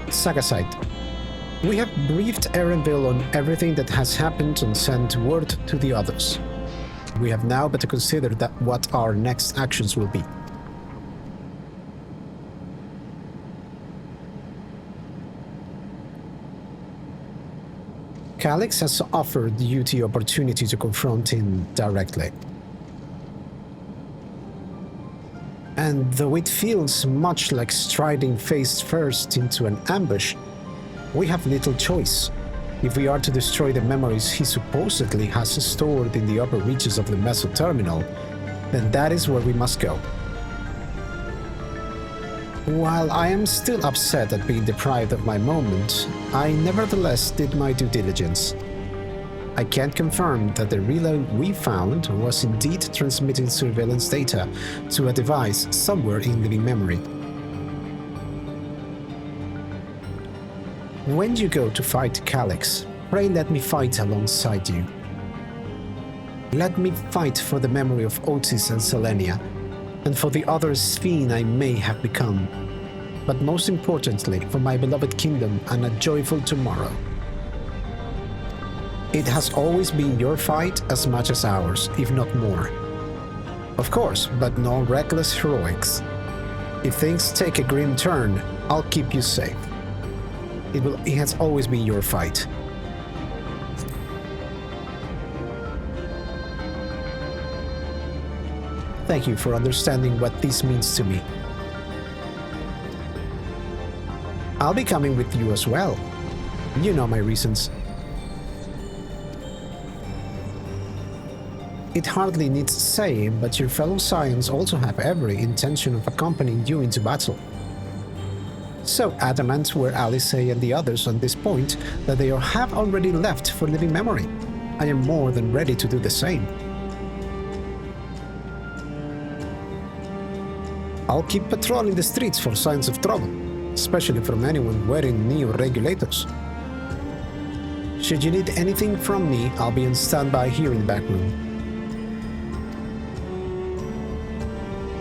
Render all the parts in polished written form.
Sagasite. We have briefed Erenville on everything that has happened and sent word to the others. We have now but to consider what our next actions will be. Calix has offered you the opportunity to confront him directly. And though it feels much like striding face first into an ambush, we have little choice. If we are to destroy the memories he supposedly has stored in the upper reaches of the Meso Terminal, then that is where we must go. While I am still upset at being deprived of my moment, I nevertheless did my due diligence. I can confirm that the relay we found was indeed transmitting surveillance data to a device somewhere in living memory. When you go to fight Calix, pray let me fight alongside you. Let me fight for the memory of Otis and Selenia, and for the other Sphene I may have become, but most importantly for my beloved kingdom and a joyful tomorrow. It has always been your fight as much as ours, if not more. Of course, but no reckless heroics. If things take a grim turn, I'll keep you safe. It has always been your fight. Thank you for understanding what this means to me. I'll be coming with you as well. You know my reasons. It hardly needs saying, but your fellow Scions also have every intention of accompanying you into battle. So adamant were Alice and the others on this point that they have already left for living memory. I am more than ready to do the same. I'll keep patrolling the streets for signs of trouble, especially from anyone wearing neo-regulators. Should you need anything from me, I'll be on standby here in the back room.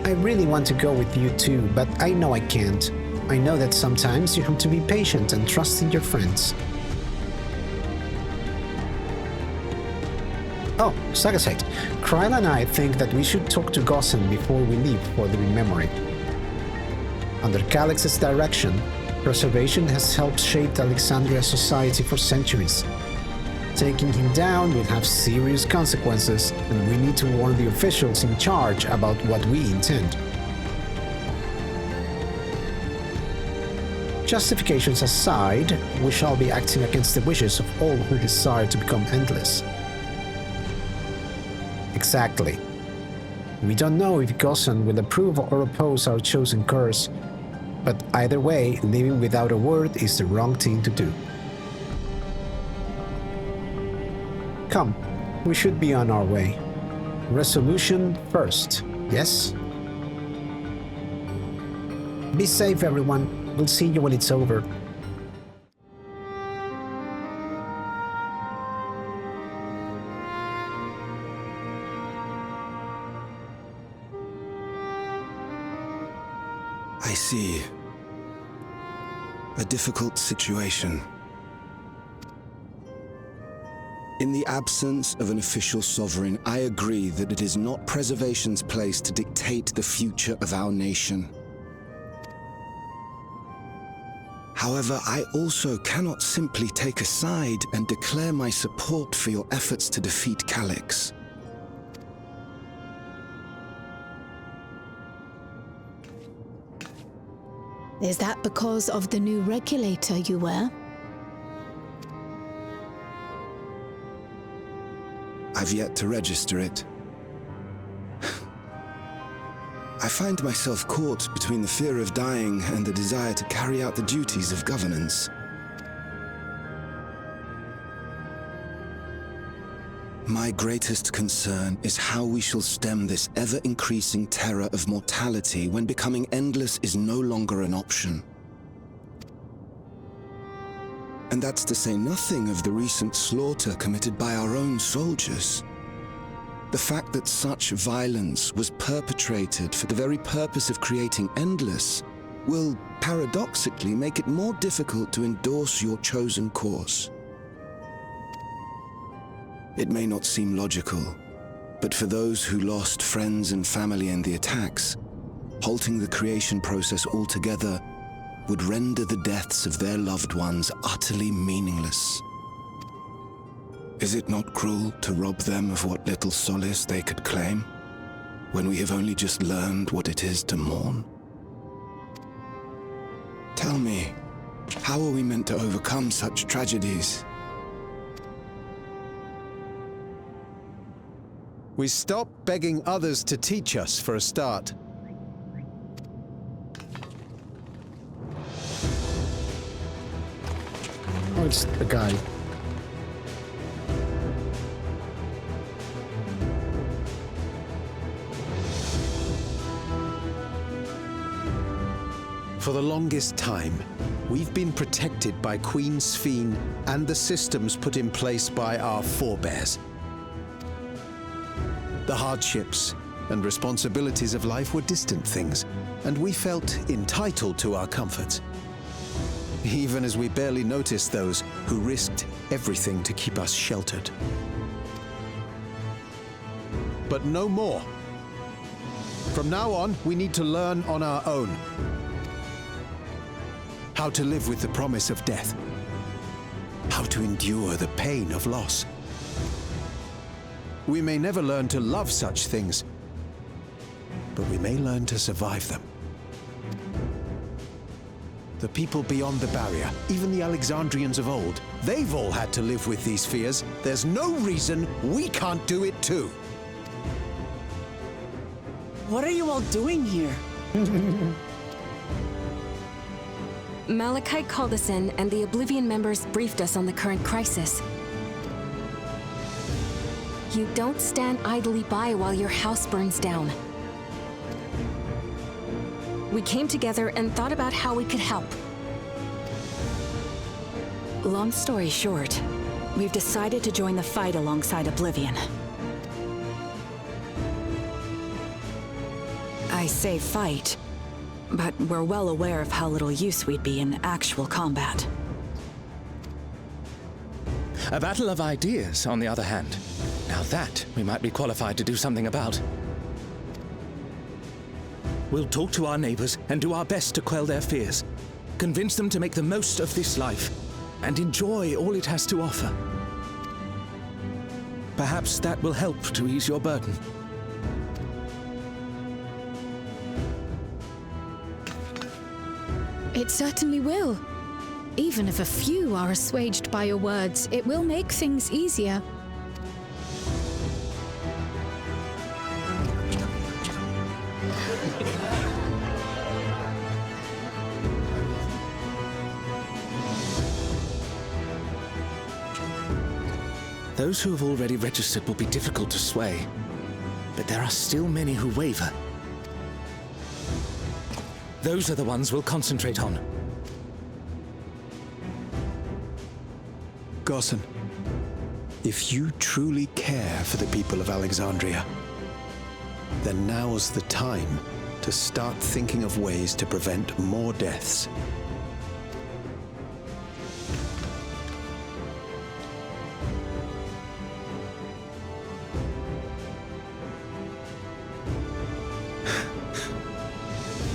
I really want to go with you too, but I know I can't. I know that sometimes you have to be patient and trust in your friends. Oh, Sagasite, Kryla and I think that we should talk to Gossen before we leave for the memory. Under Calix's direction, preservation has helped shape Alexandria's society for centuries. Taking him down will have serious consequences, and we need to warn the officials in charge about what we intend. Justifications aside, we shall be acting against the wishes of all who desire to become endless. Exactly. We don't know if Gossen will approve or oppose our chosen course, but either way, leaving without a word is the wrong thing to do. Come, we should be on our way. Resolution first, yes? Be safe, everyone. We'll see you when it's over. I see. A difficult situation. In the absence of an official sovereign, I agree that it is not preservation's place to dictate the future of our nation. However, I also cannot simply take a side and declare my support for your efforts to defeat Calix. Is that because of the new regulator you wear? I've yet to register it. I find myself caught between the fear of dying and the desire to carry out the duties of governance. My greatest concern is how we shall stem this ever-increasing terror of mortality when becoming endless is no longer an option. And that's to say nothing of the recent slaughter committed by our own soldiers. The fact that such violence was perpetrated for the very purpose of creating endless will paradoxically make it more difficult to endorse your chosen course. It may not seem logical, but for those who lost friends and family in the attacks, halting the creation process altogether would render the deaths of their loved ones utterly meaningless. Is it not cruel to rob them of what little solace they could claim, when we have only just learned what it is to mourn? Tell me, how are we meant to overcome such tragedies? We stop begging others to teach us for a start. Oh, it's the guy. For the longest time, we've been protected by Queen Sphene and the systems put in place by our forebears. The hardships and responsibilities of life were distant things, and we felt entitled to our comforts, even as we barely noticed those who risked everything to keep us sheltered. But no more. From now on, we need to learn on our own. How to live with the promise of death. How to endure the pain of loss. We may never learn to love such things, but we may learn to survive them. The people beyond the barrier, even the Alexandrians of old, they've all had to live with these fears. There's no reason we can't do it too. What are you all doing here? Malachite called us in, and the Oblivion members briefed us on the current crisis. You don't stand idly by while your house burns down. We came together and thought about how we could help. Long story short, we've decided to join the fight alongside Oblivion. I say fight, but we're well aware of how little use we'd be in actual combat. A battle of ideas, on the other hand. Now that we might be qualified to do something about. We'll talk to our neighbors and do our best to quell their fears. Convince them to make the most of this life and enjoy all it has to offer. Perhaps that will help to ease your burden. It certainly will. Even if a few are assuaged by your words, it will make things easier. Those who have already registered will be difficult to sway, but there are still many who waver. Those are the ones we'll concentrate on. Gossan, if you truly care for the people of Alexandria, then now's the time to start thinking of ways to prevent more deaths.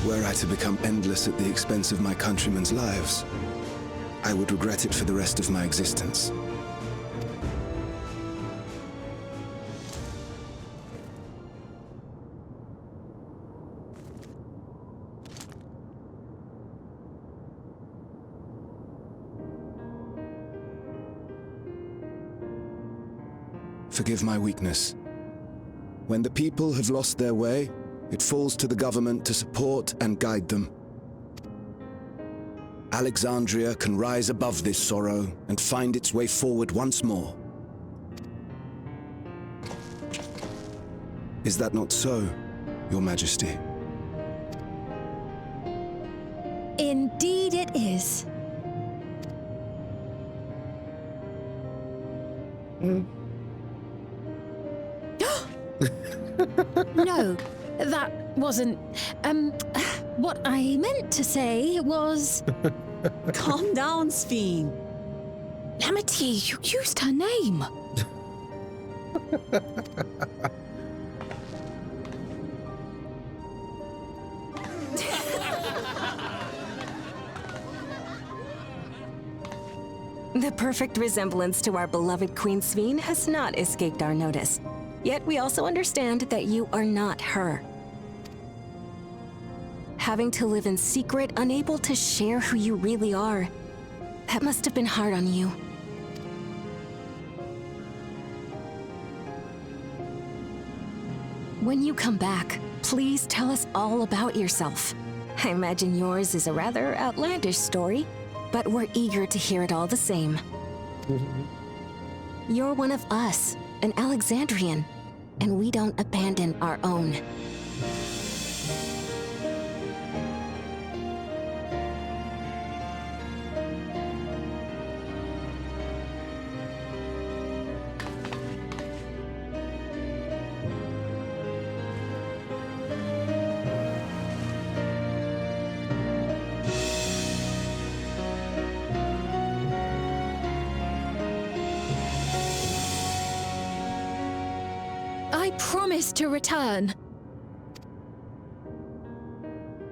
Were I to become endless at the expense of my countrymen's lives, I would regret it for the rest of my existence. Forgive my weakness. When the people have lost their way, it falls to the government to support and guide them. Alexandria can rise above this sorrow and find its way forward once more. Is that not so, Your Majesty? Indeed it is. No, that wasn't... What I meant to say was... Calm down, Sphene. Lamity, you used her name. The perfect resemblance to our beloved Queen Sphene has not escaped our notice. Yet we also understand that you are not her. Having to live in secret, unable to share who you really are, that must have been hard on you. When you come back, please tell us all about yourself. I imagine yours is a rather outlandish story, but we're eager to hear it all the same. You're one of us, an Alexandrian, and we don't abandon our own. I promise to return.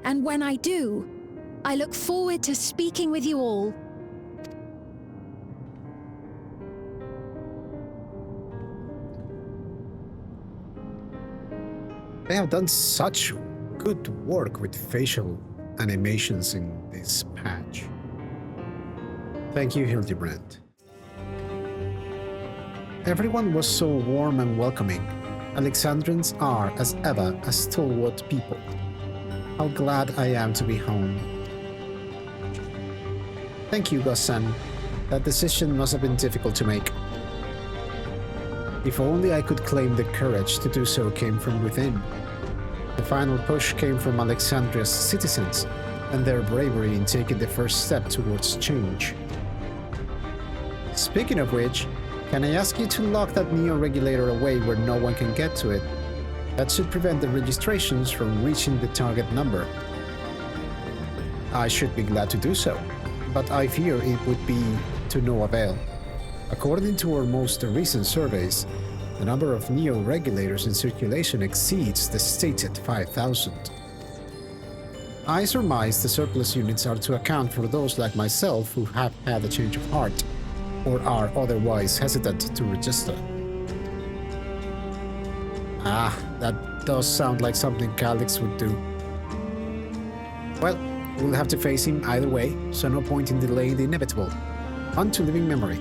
And when I do, I look forward to speaking with you all. They have done such good work with facial animations in this patch. Thank you, Hildebrand. Everyone was so warm and welcoming. Alexandrians are, as ever, a stalwart people. How glad I am to be home. Thank you, Gossen. That decision must have been difficult to make. If only I could claim the courage to do so came from within. The final push came from Alexandria's citizens and their bravery in taking the first step towards change. Speaking of which, can I ask you to lock that neo-regulator away where no one can get to it? That should prevent the registrations from reaching the target number. I should be glad to do so, but I fear it would be to no avail. According to our most recent surveys, the number of neo-regulators in circulation exceeds the stated 5,000. I surmise the surplus units are to account for those like myself who have had a change of heart, or are otherwise hesitant to register. Ah, that does sound like something Calix would do. Well, we'll have to face him either way, so no point in delaying the inevitable. On to living memory.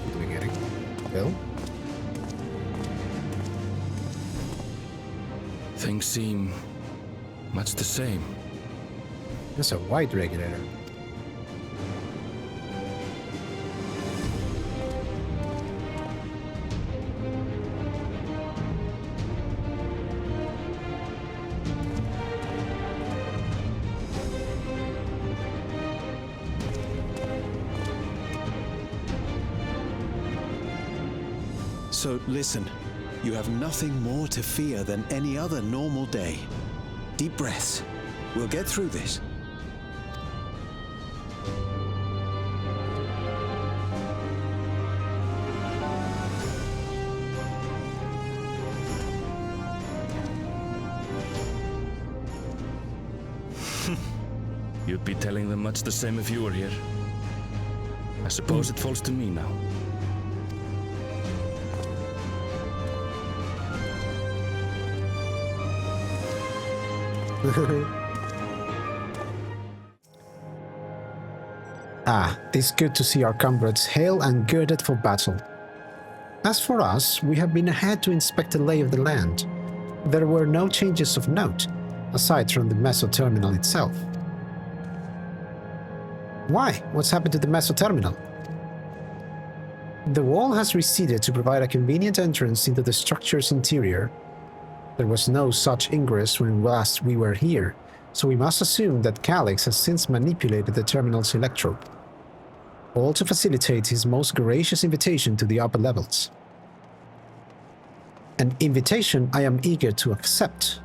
What are we getting? Bill? Things seem much the same. That's a white regulator. So listen, you have nothing more to fear than any other normal day. Deep breaths. We'll get through this. You'd be telling them much the same if you were here. I suppose it falls to me now. It's good to see our comrades hale and girded for battle. As for us, we have been ahead to inspect the lay of the land. There were no changes of note, aside from the Meso Terminal itself. Why? What's happened to the Meso Terminal? The wall has receded to provide a convenient entrance into the structure's interior. There was no such ingress when last we were here, so we must assume that Calyx has since manipulated the terminal's electrode, all to facilitate his most gracious invitation to the upper levels. An invitation I am eager to accept.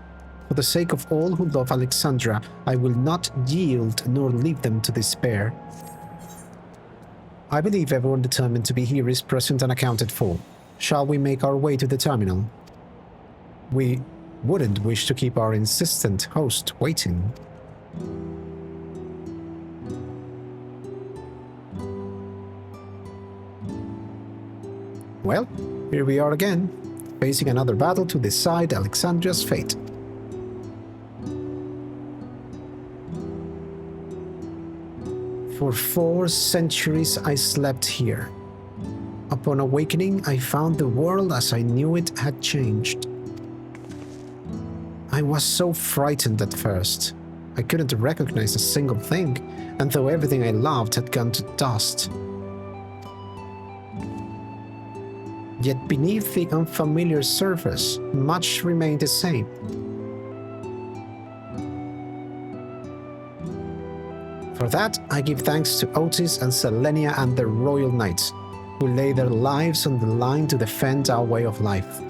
For the sake of all who love Alexandria, I will not yield nor leave them to despair. I believe everyone determined to be here is present and accounted for. Shall we make our way to the terminal? We wouldn't wish to keep our insistent host waiting. Well, here we are again, facing another battle to decide Alexandria's fate. For 4 centuries I slept here. Upon awakening, I found the world as I knew it had changed. I was so frightened at first. I couldn't recognize a single thing, and though everything I loved had gone to dust. Yet beneath the unfamiliar surface, much remained the same. For that, I give thanks to Otis and Selenia and their royal knights, who lay their lives on the line to defend our way of life.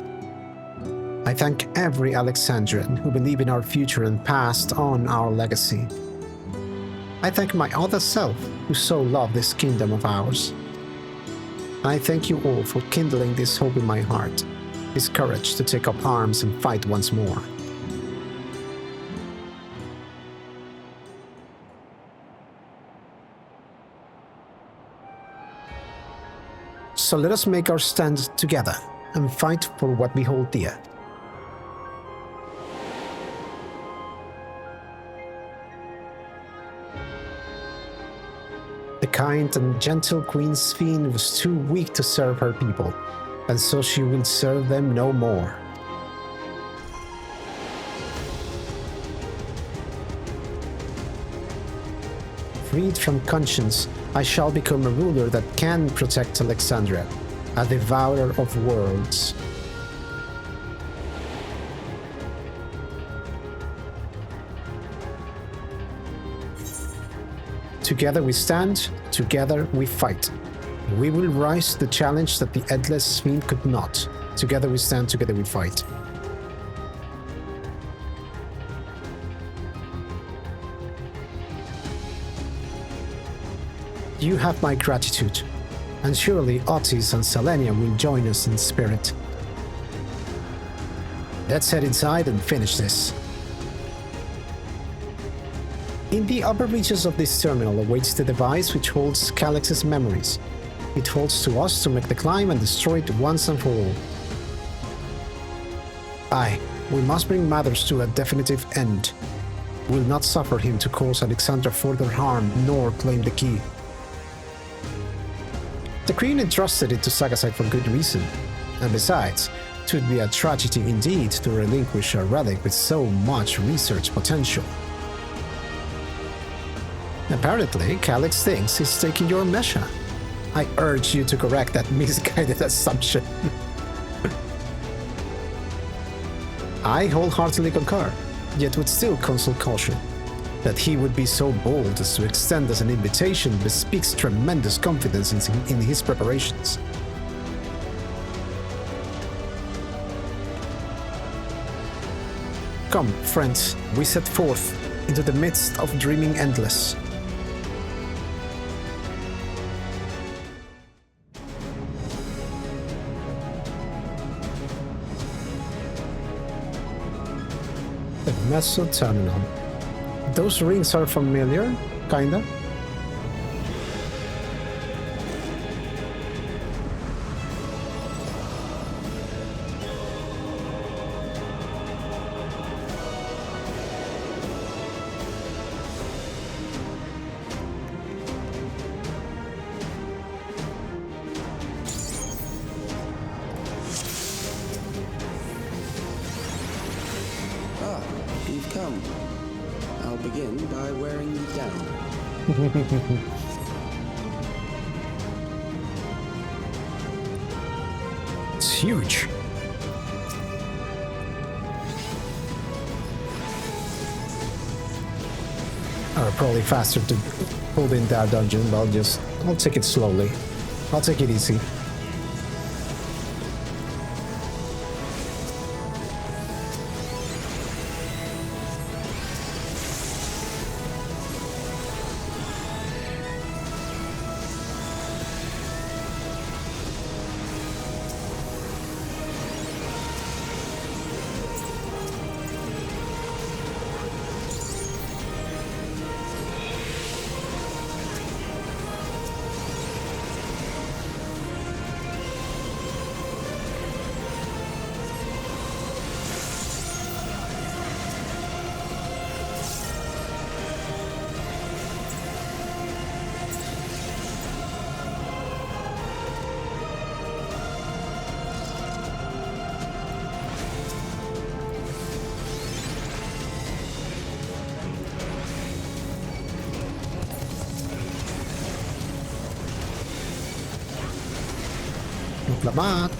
I thank every Alexandrian who believed in our future and passed on our legacy. I thank my other self, who so loved this kingdom of ours. I thank you all for kindling this hope in my heart, this courage to take up arms and fight once more. So let us make our stand together and fight for what we hold dear. The kind and gentle Queen Sphene was too weak to serve her people, and so she will serve them no more. Freed from conscience, I shall become a ruler that can protect Alexandria, a devourer of worlds. Together we stand, together we fight. We will rise to the challenge that the endless Sphene could not. Together we stand, together we fight. You have my gratitude, and surely Otis and Selenia will join us in spirit. Let's head inside and finish this. In the upper reaches of this terminal awaits the device which holds Calyx's memories. It falls to us to make the climb and destroy it once and for all. Aye, we must bring matters to a definitive end. We'll not suffer him to cause Alexandria further harm nor claim the key. The Queen entrusted it to Sagasite for good reason, and besides, it would be a tragedy indeed to relinquish a relic with so much research potential. Apparently, Calyx thinks he's taking your measure. I urge you to correct that misguided assumption. I wholeheartedly concur, yet would still counsel caution. That he would be so bold as to extend us an invitation bespeaks tremendous confidence in his preparations. Come, friends, we set forth into the midst of dreaming endless. The Meso Terminal. Those rings are familiar, kinda. Ah, you've come. I'll begin by wearing you down. It's huge. are probably faster to pull in that dungeon, but I'll take it slowly. I'll take it easy. Diplomat.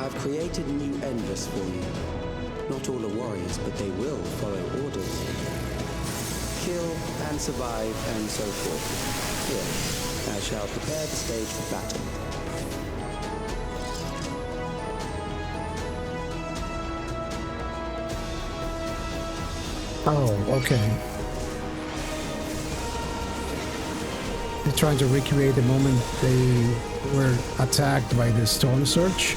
I've created new endless for you. Not all are warriors, but they will follow orders. Kill and survive and so forth. Here, I shall prepare the stage for battle. Oh, okay. They're trying to recreate the moment they were attacked by the storm surge.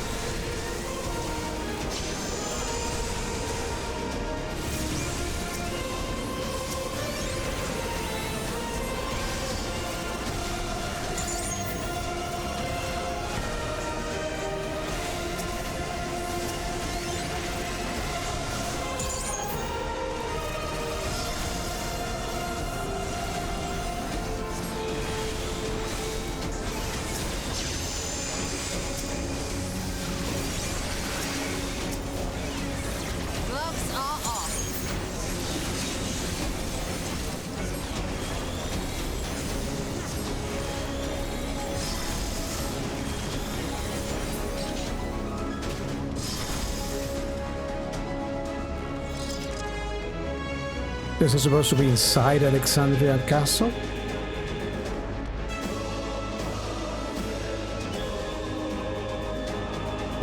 This is supposed to be inside Alexandria Castle?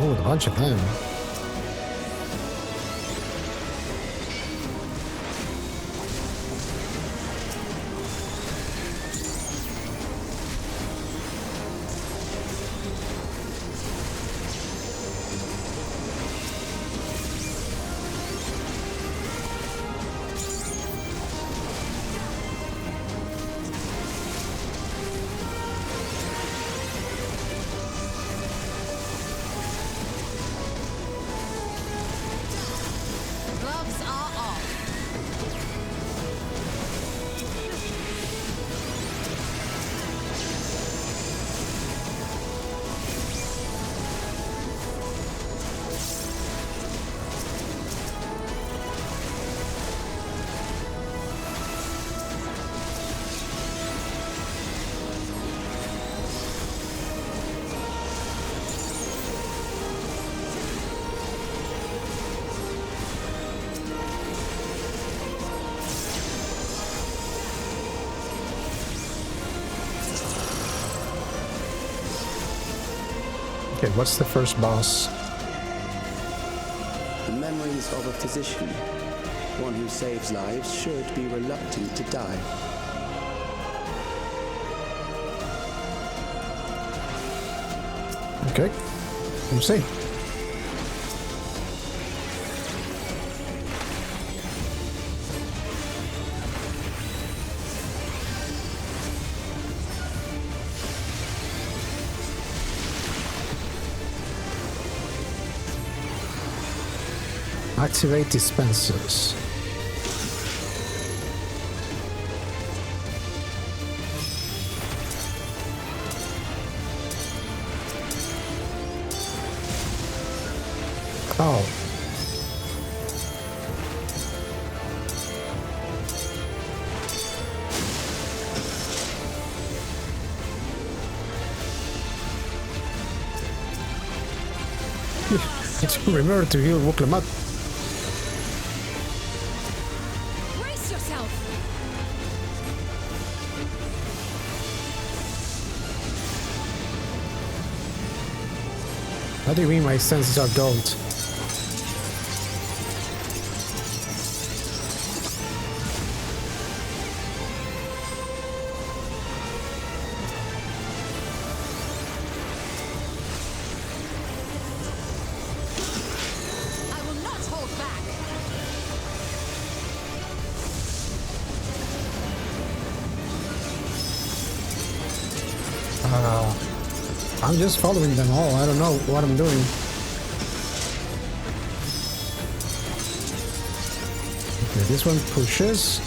Oh, a bunch of them. Okay, what's the first boss? The memories of a physician. One who saves lives should be reluctant to die. Okay. We'll see. Activate dispensers. Oh. Remember to heal Wuklamat. Brace yourself! How do you mean my senses are dulled? I will not hold back! I'm just following them all. I don't know what I'm doing. Okay, this one pushes.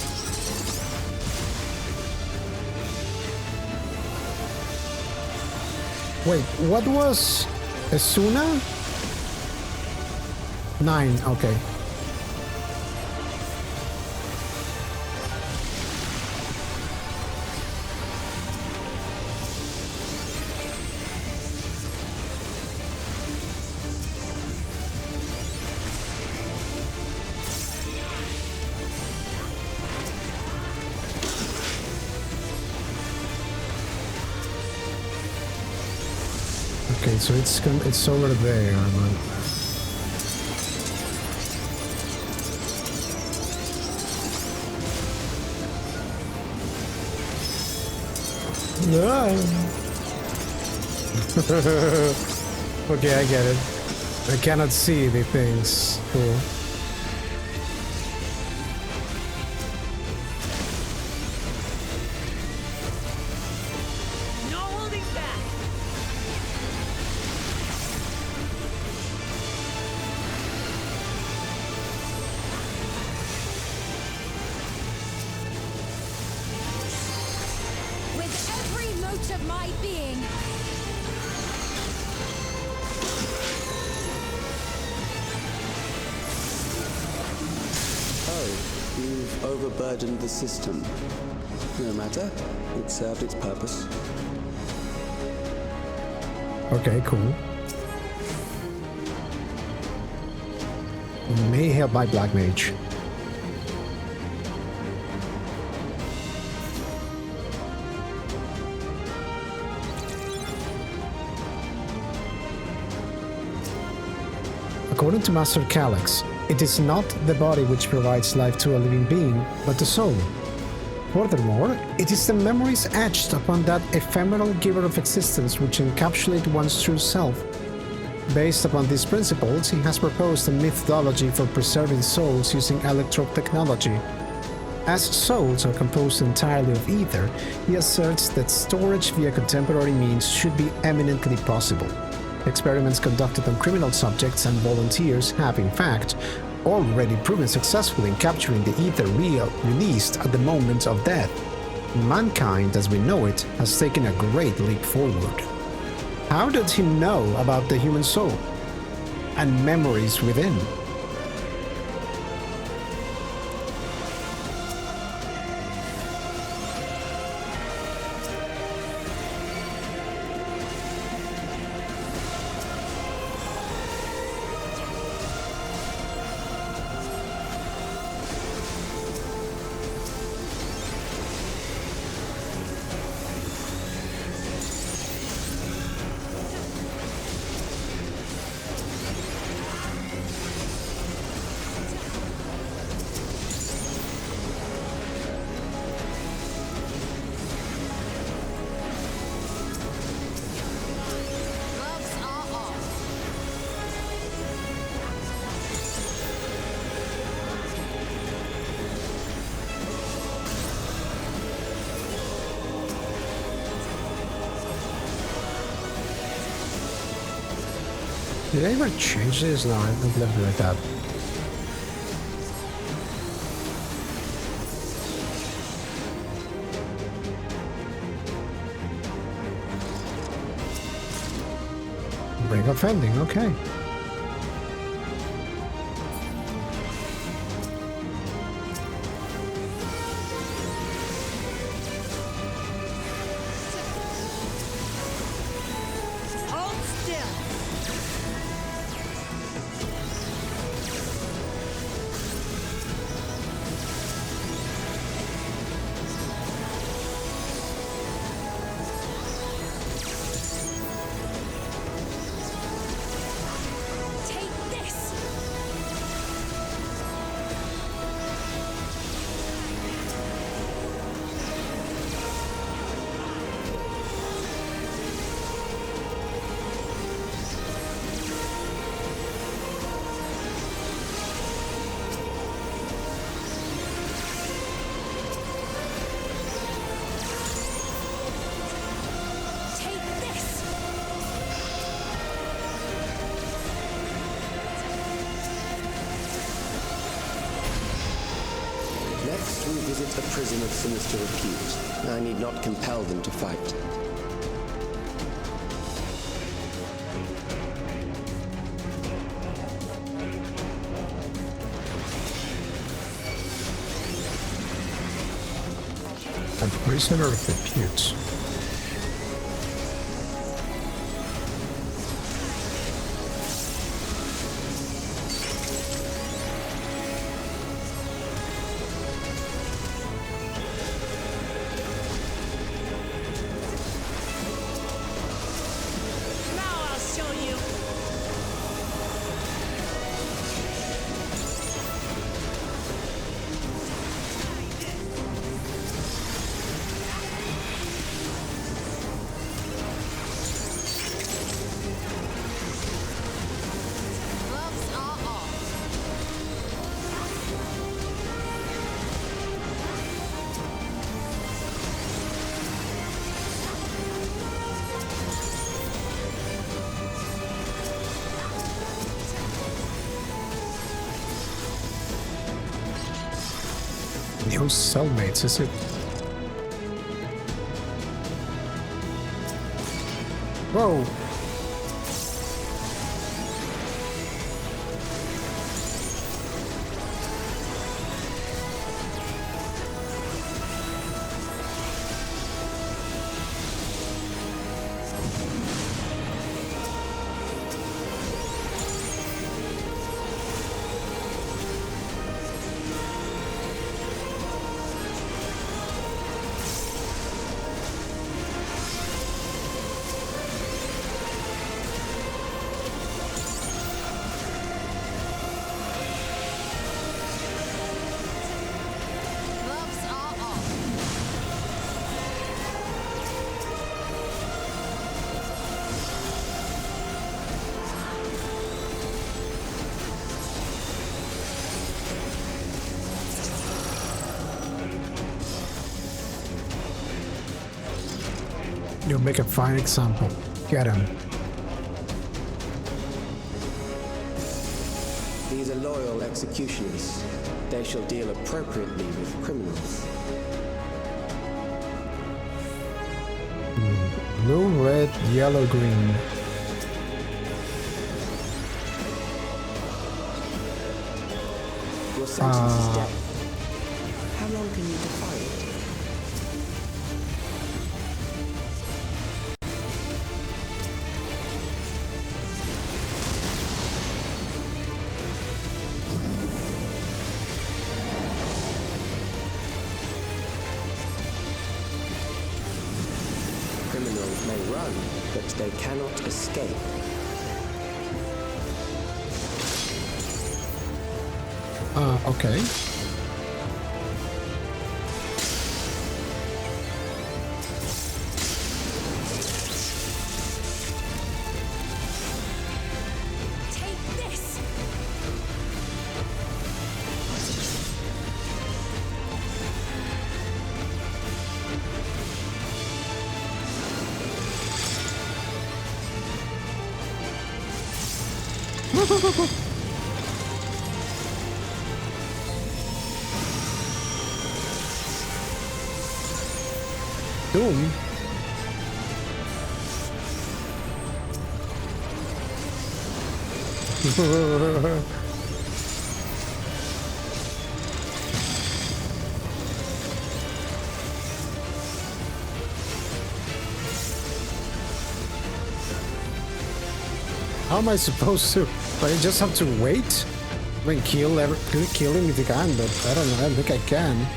Wait, what was Asuna? 9, okay. Okay, so it's over there. Yeah. Okay, I get it. I cannot see the things. Cool. No holding back! With every mote of my being! Oh, you've overburdened the system. No matter. It served its purpose. Okay, cool. May help by Black Mage. According to Master Calyx, it is not the body which provides life to a living being, but the soul. Furthermore, it is the memories etched upon that ephemeral giver of existence which encapsulate one's true self. Based upon these principles, he has proposed a methodology for preserving souls using electrode technology. As souls are composed entirely of ether, he asserts that storage via contemporary means should be eminently possible. Experiments conducted on criminal subjects and volunteers have, in fact, already proven successful in capturing the ether released at the moment of death. Mankind, as we know it, has taken a great leap forward. How did he know about the human soul and memories within? Did I ever change this? No, I left it like that. Break offending, okay. Next, we visit a prison of sinister repute. I need not compel them to fight. A prisoner of repute. New cellmates, is it? Whoa! You'll make a fine example. Get him. These are loyal executioners. They shall deal appropriately with criminals. Blue, red, yellow, green. Your sentence is death. How long can you defy it? Criminals may run, but they cannot escape. Okay. Doom? How am I supposed to? Do I just have to wait? I mean, kill him if you can, but I don't know. I don't think I can.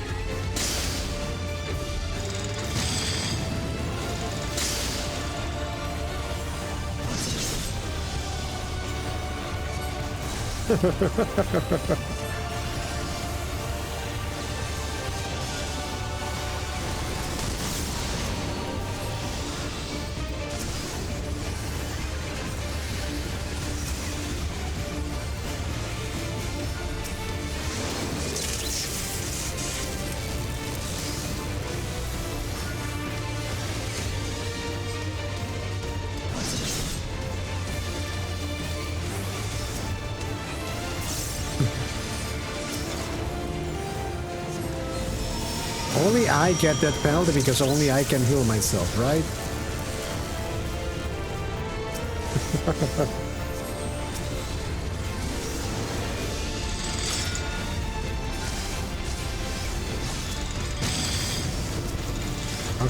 Only I get that penalty because only I can heal myself, right?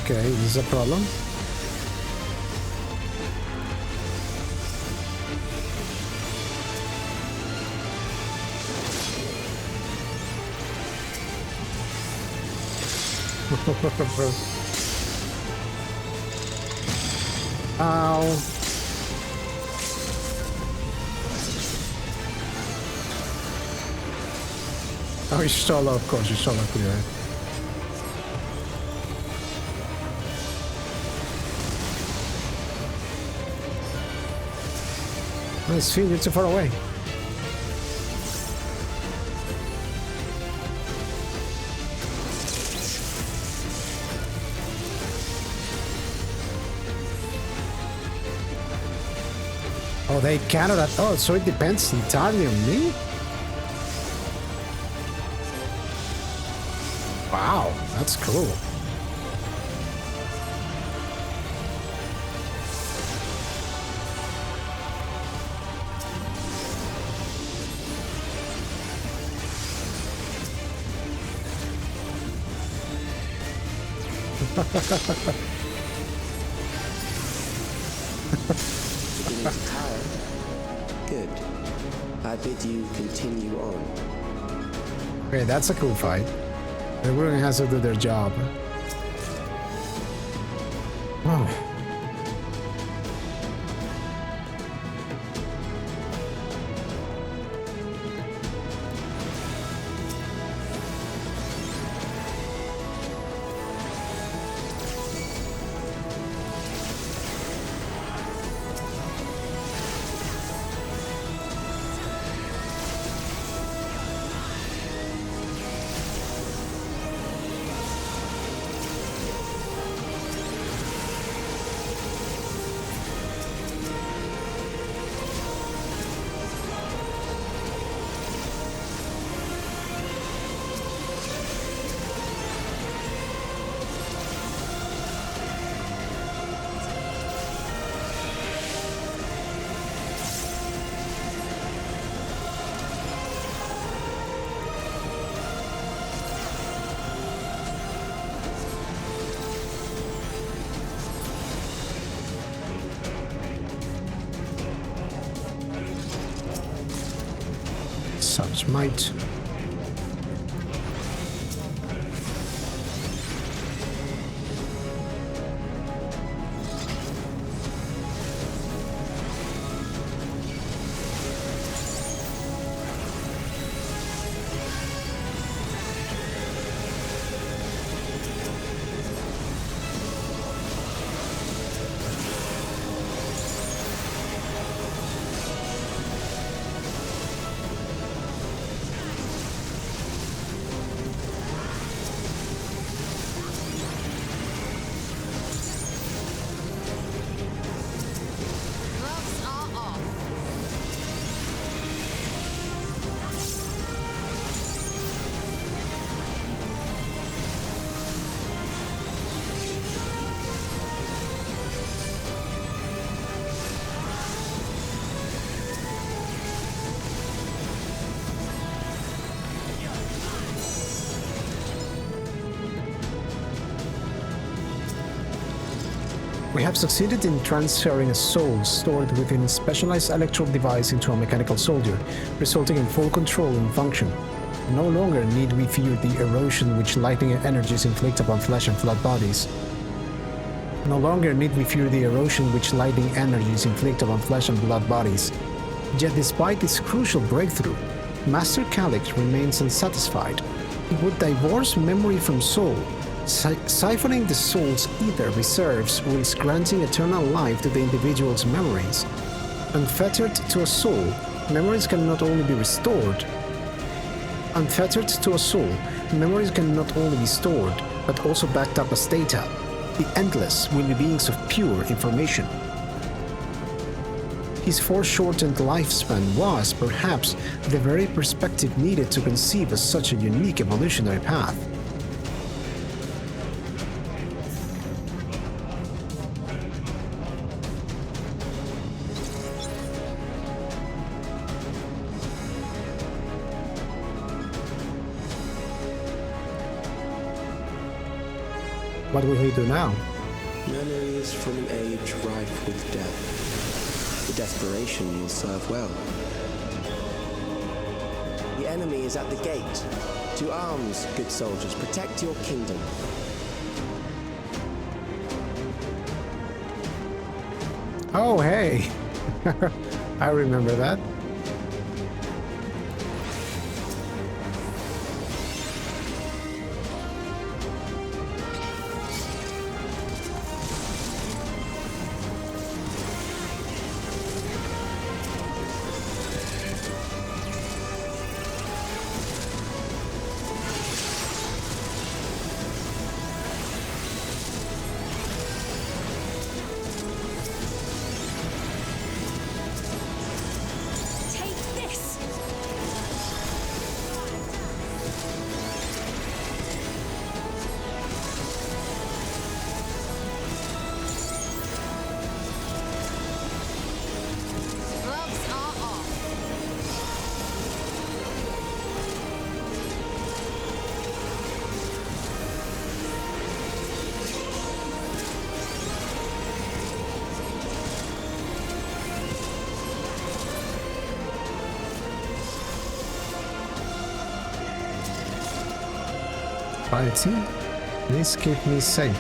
Okay, this is a problem. Ow. Oh, you solo, of course, you solo clear. This field is too far away. Oh, they cannot. Oh, so it depends entirely on me? Wow, that's cool. Beginning to tire? Good. I bid you continue on. Okay, that's a cool fight. Everyone has to do their job. Oh. Such might. We have succeeded in transferring a soul stored within a specialized electrode device into a mechanical soldier, resulting in full control and function. No longer need we fear the erosion which lightning energies inflict upon flesh and blood bodies. No longer need we fear the erosion which lightning energies inflict upon flesh and blood bodies. Yet despite this crucial breakthrough, Master Calyx remains unsatisfied. He would divorce memory from soul, siphoning the soul's ether reserves whilst granting eternal life to the individual's memories. Unfettered to a soul, memories can not only be restored. Unfettered to a soul, memories can not only be stored, but also backed up as data. The Endless will be beings of pure information. His foreshortened lifespan was, perhaps, the very perspective needed to conceive of such a unique evolutionary path. What will he do now? Memories from an age rife with death. The desperation will serve well. The enemy is at the gate. To arms, good soldiers, protect your kingdom. Oh, hey! I remember that. Quality, please keep me safe.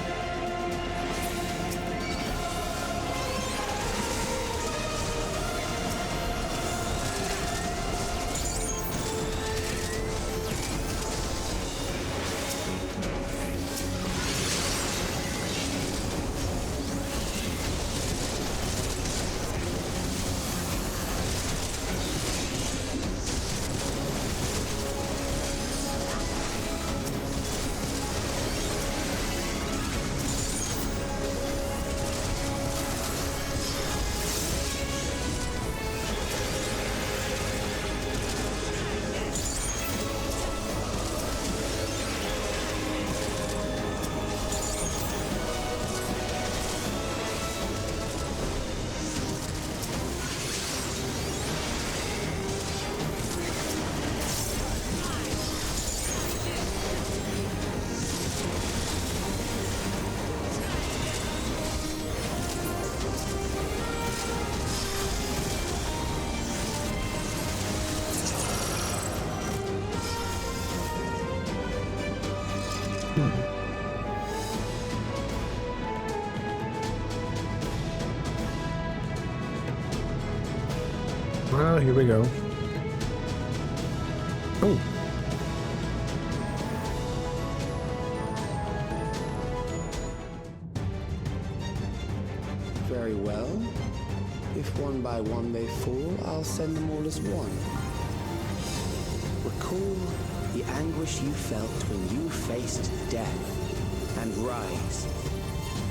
Well, here we go. Oh. Very well. If one by one they fall, I'll send them all as one. Recall the anguish you felt when you faced death, and rise.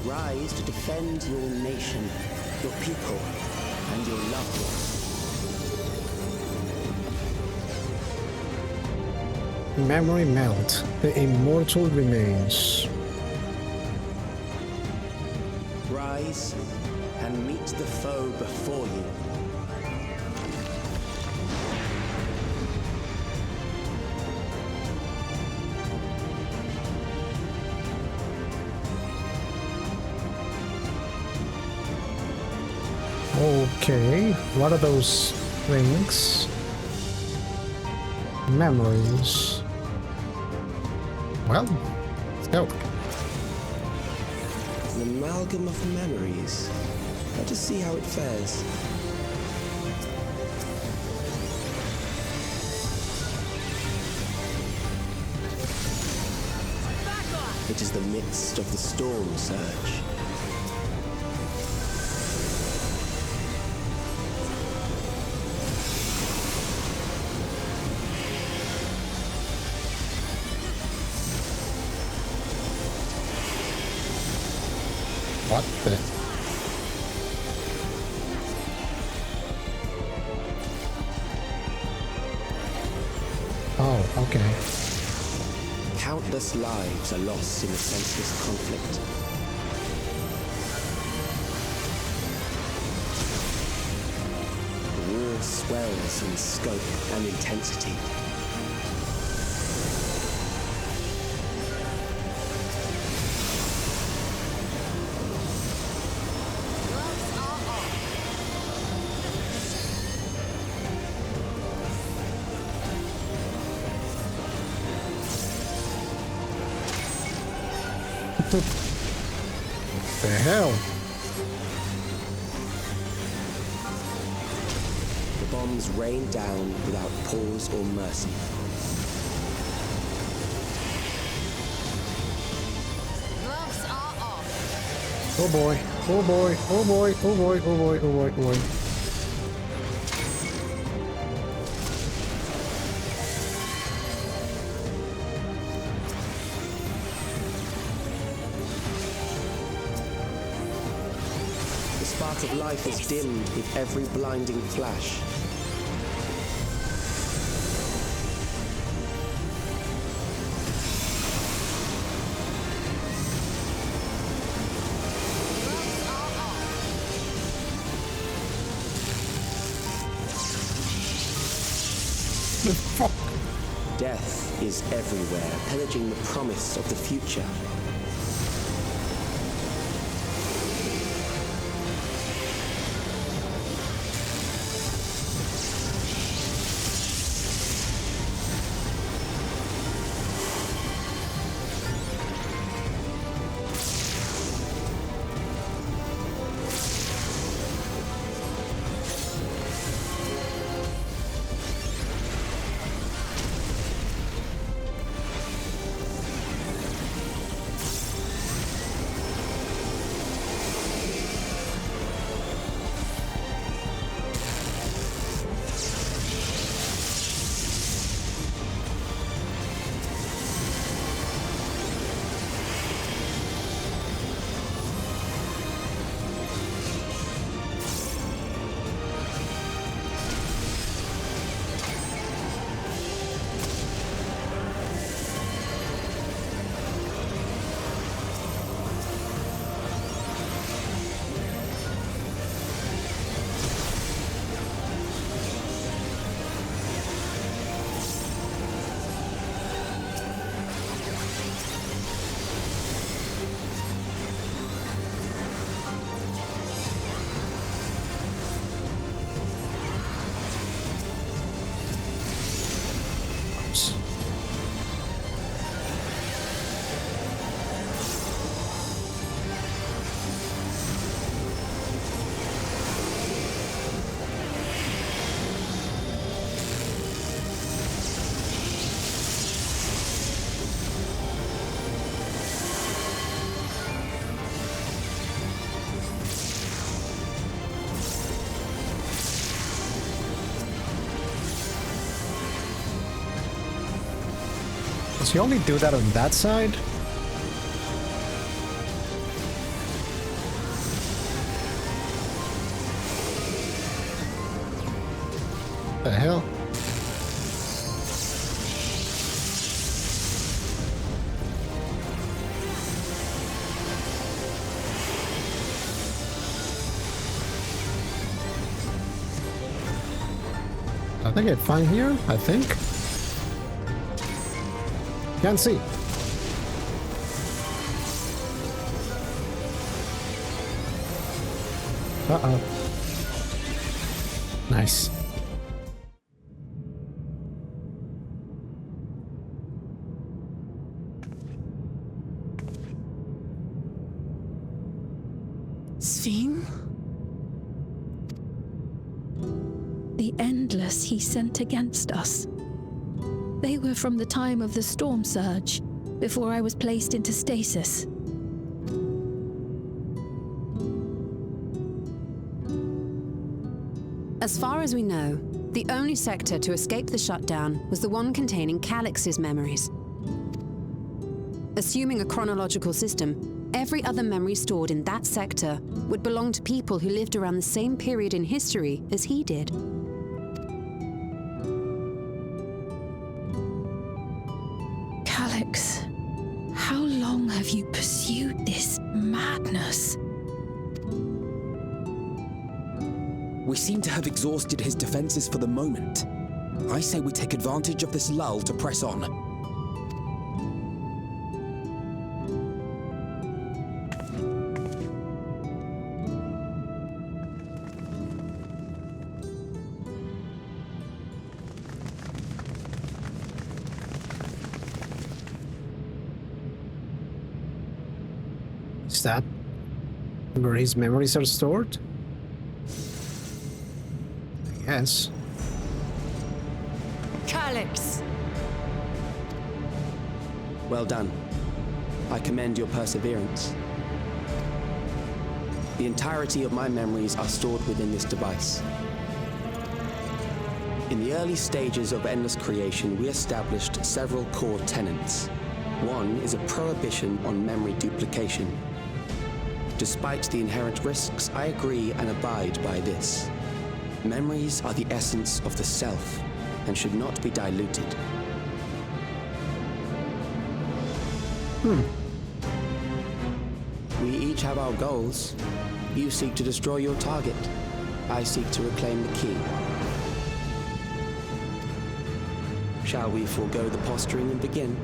Rise to defend your nation, your people, and your loved ones. Memory melt. The immortal remains. Rise and meet the foe before you. Okay, what are those things? Memories. Well, let's go. An amalgam of memories. Let us see how it fares. It is the midst of the storm surge. What the? Oh, okay. Countless lives are lost in the senseless conflict. The war swells in scope and intensity. The hell? The bombs rain down without pause or mercy. Gloves are off. Oh boy, oh boy, oh boy, oh boy, oh boy, oh boy, oh boy. The spark of life is dimmed with every blinding flash. Fuck. Death is everywhere, pillaging the promise of the future. Does he only do that on that side? The hell? I think it's fine here, I think. Can't see. Uh-oh. Nice. Sven? The Endless he sent against us. They were from the time of the storm surge, before I was placed into stasis. As far as we know, the only sector to escape the shutdown was the one containing Calix's memories. Assuming a chronological system, every other memory stored in that sector would belong to people who lived around the same period in history as he did. Calix, how long have you pursued this madness? We seem to have exhausted his defenses for the moment. I say we take advantage of this lull to press on. Is that where his memories are stored? Yes. Calix! Well done. I commend your perseverance. The entirety of my memories are stored within this device. In the early stages of Endless Creation, we established several core tenets. One is a prohibition on memory duplication. Despite the inherent risks, I agree and abide by this. Memories are the essence of the self and should not be diluted. We each have our goals. You seek to destroy your target. I seek to reclaim the key. Shall we forego the posturing and begin?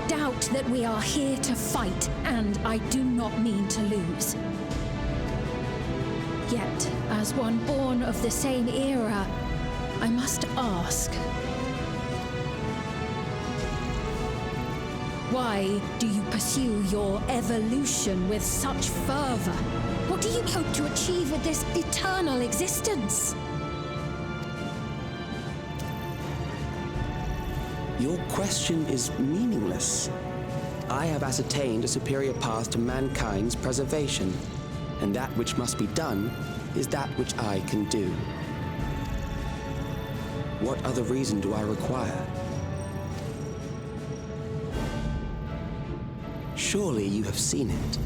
Doubt that we are here to fight, and I do not mean to lose. Yet, as one born of the same era, I must ask, why do you pursue your evolution with such fervor? What do you hope to achieve with this eternal existence? Your question is meaningless. I have ascertained a superior path to mankind's preservation, and that which must be done is that which I can do. What other reason do I require? Surely you have seen it.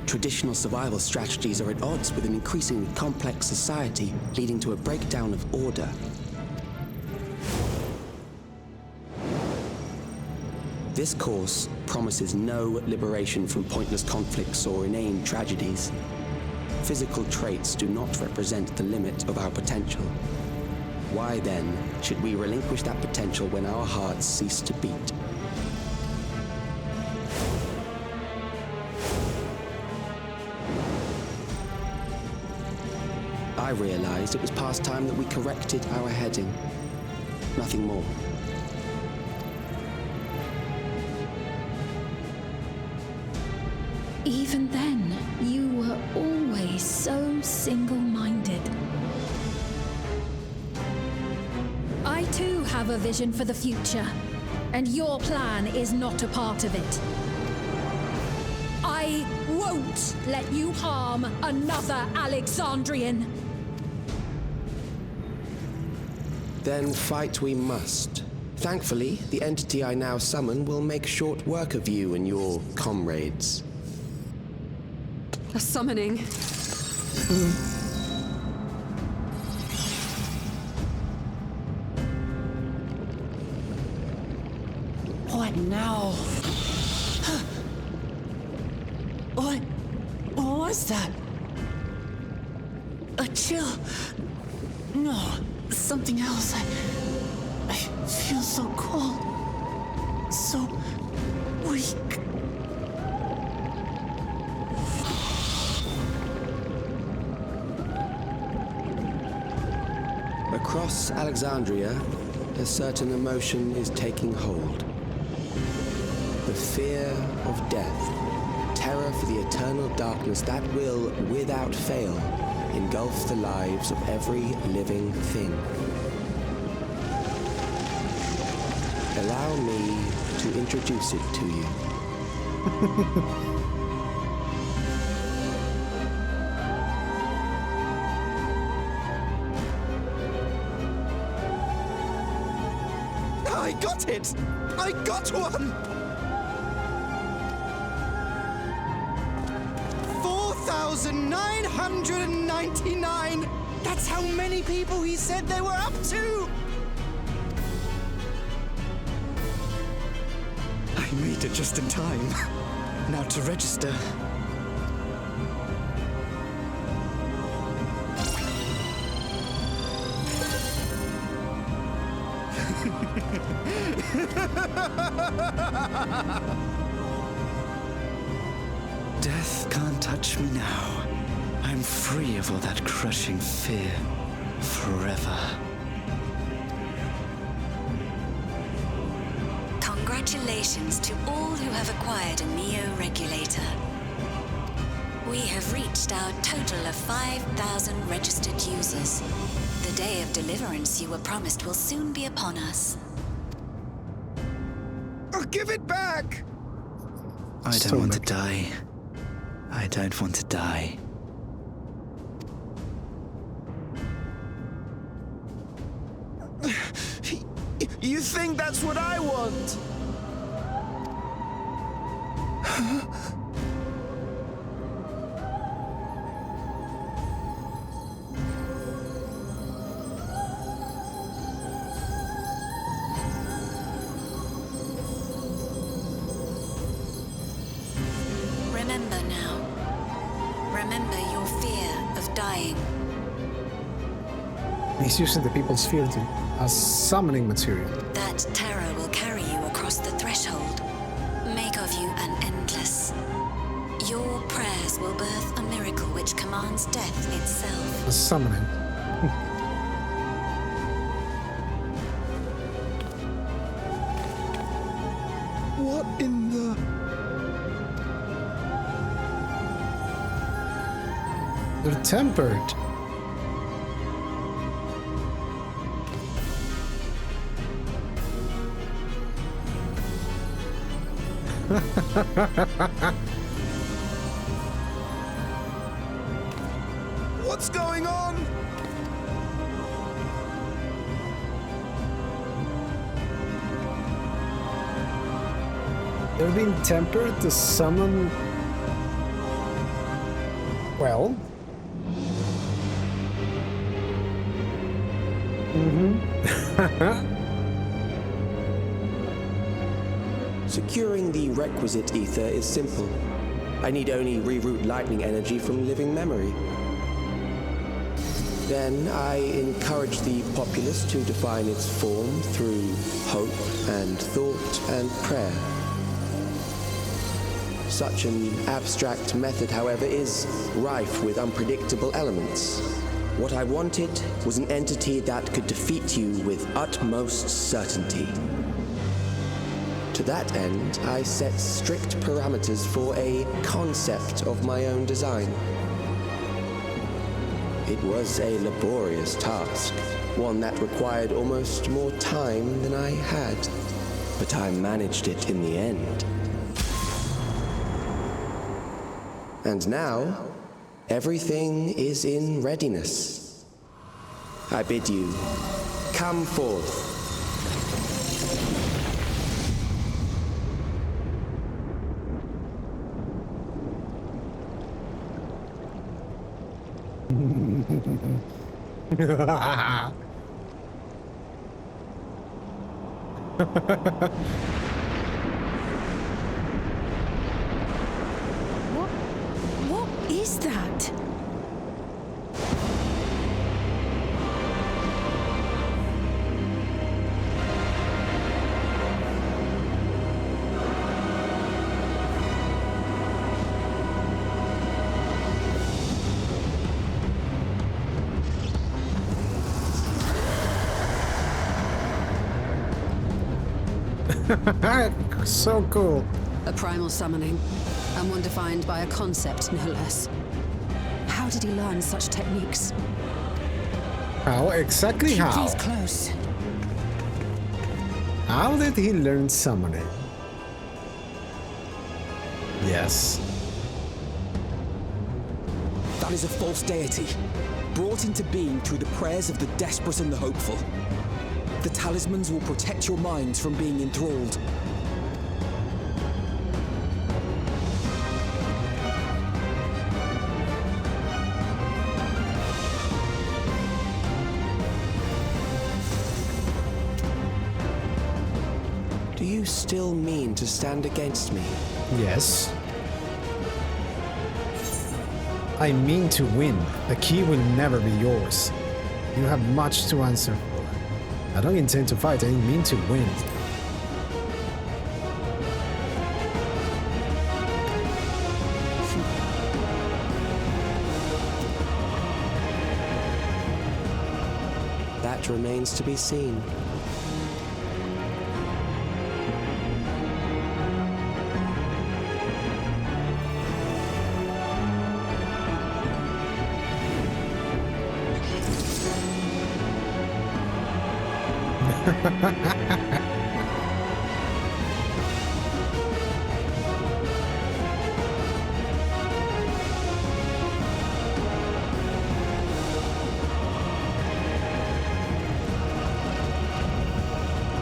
Traditional survival strategies are at odds with an increasingly complex society, leading to a breakdown of order. This course promises no liberation from pointless conflicts or inane tragedies. Physical traits do not represent the limit of our potential. Why then should we relinquish that potential when our hearts cease to beat? I realized it was past time that we corrected our heading. Nothing more. Even then, you were always so single-minded. I too have a vision for the future, and your plan is not a part of it. I won't let you harm another Alexandrian. Then fight we must. Thankfully, the entity I now summon will make short work of you and your comrades. A summoning. What now? What was that? A chill? No, something else. I feel so cold. So weak. Across Alexandria, a certain emotion is taking hold. The fear of death, terror for the eternal darkness that will, without fail, engulf the lives of every living thing. Allow me to introduce it to you. I got it! I got one! 4,999! That's how many people he said they were up to! I made it just in time. Now to register. Death can't touch me now. I'm free of all that crushing fear. Forever. Congratulations to all who have acquired a Neo regulator. We have reached our total of 5,000 registered users. The day of deliverance you were promised will soon be upon us. Oh, give it back! I don't want to die. I don't want to die. You think that's what I want? Remember now. Remember your fear of dying. He's using the people's fear as summoning material. That terror will carry you across the threshold, make of you an endless. Your prayers will birth a miracle which commands death itself. A summoning. What in the... They're tempered. What's going on? They're being tempered to summon... Well... Securing the requisite ether is simple. I need only reroute lightning energy from living memory. Then I encourage the populace to define its form through hope and thought and prayer. Such an abstract method, however, is rife with unpredictable elements. What I wanted was an entity that could defeat you with utmost certainty. To that end, I set strict parameters for a concept of my own design. It was a laborious task, one that required almost more time than I had, but I managed it in the end. And now, everything is in readiness. I bid you, come forth. What is that? So cool. A primal summoning, and one defined by a concept, no less. How did he learn such techniques? How? Exactly Keep how? these close. How did he learn summoning? Yes. That is a false deity, brought into being through the prayers of the desperate and the hopeful. The talismans will protect your minds from being enthralled. Do you still mean to stand against me? Yes. I mean to win. The key will never be yours. You have much to answer for. I don't intend to fight, I mean to win. That remains to be seen.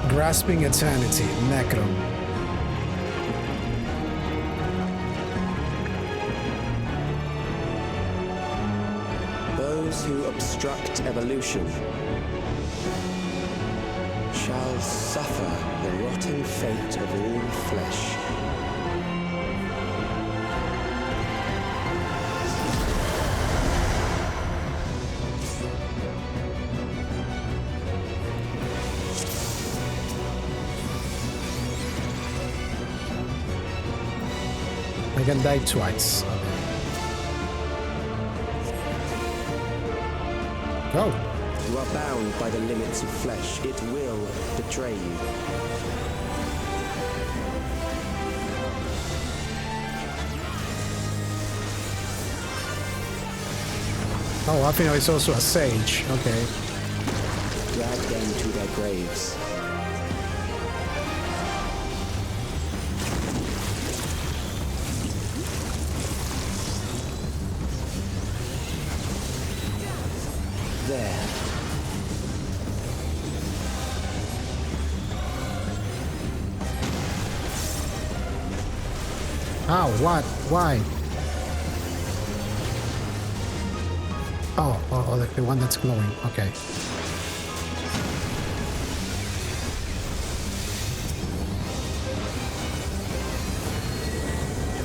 Grasping eternity, Necron. Those who obstruct evolution shall suffer the rotting fate of all flesh. I can die twice. Go. You are bound by the limits of flesh. It will betray you. Oh, Athena is also a sage. Okay. Drag them to their graves. There. How? What? Why? Oh, the one that's glowing. Okay.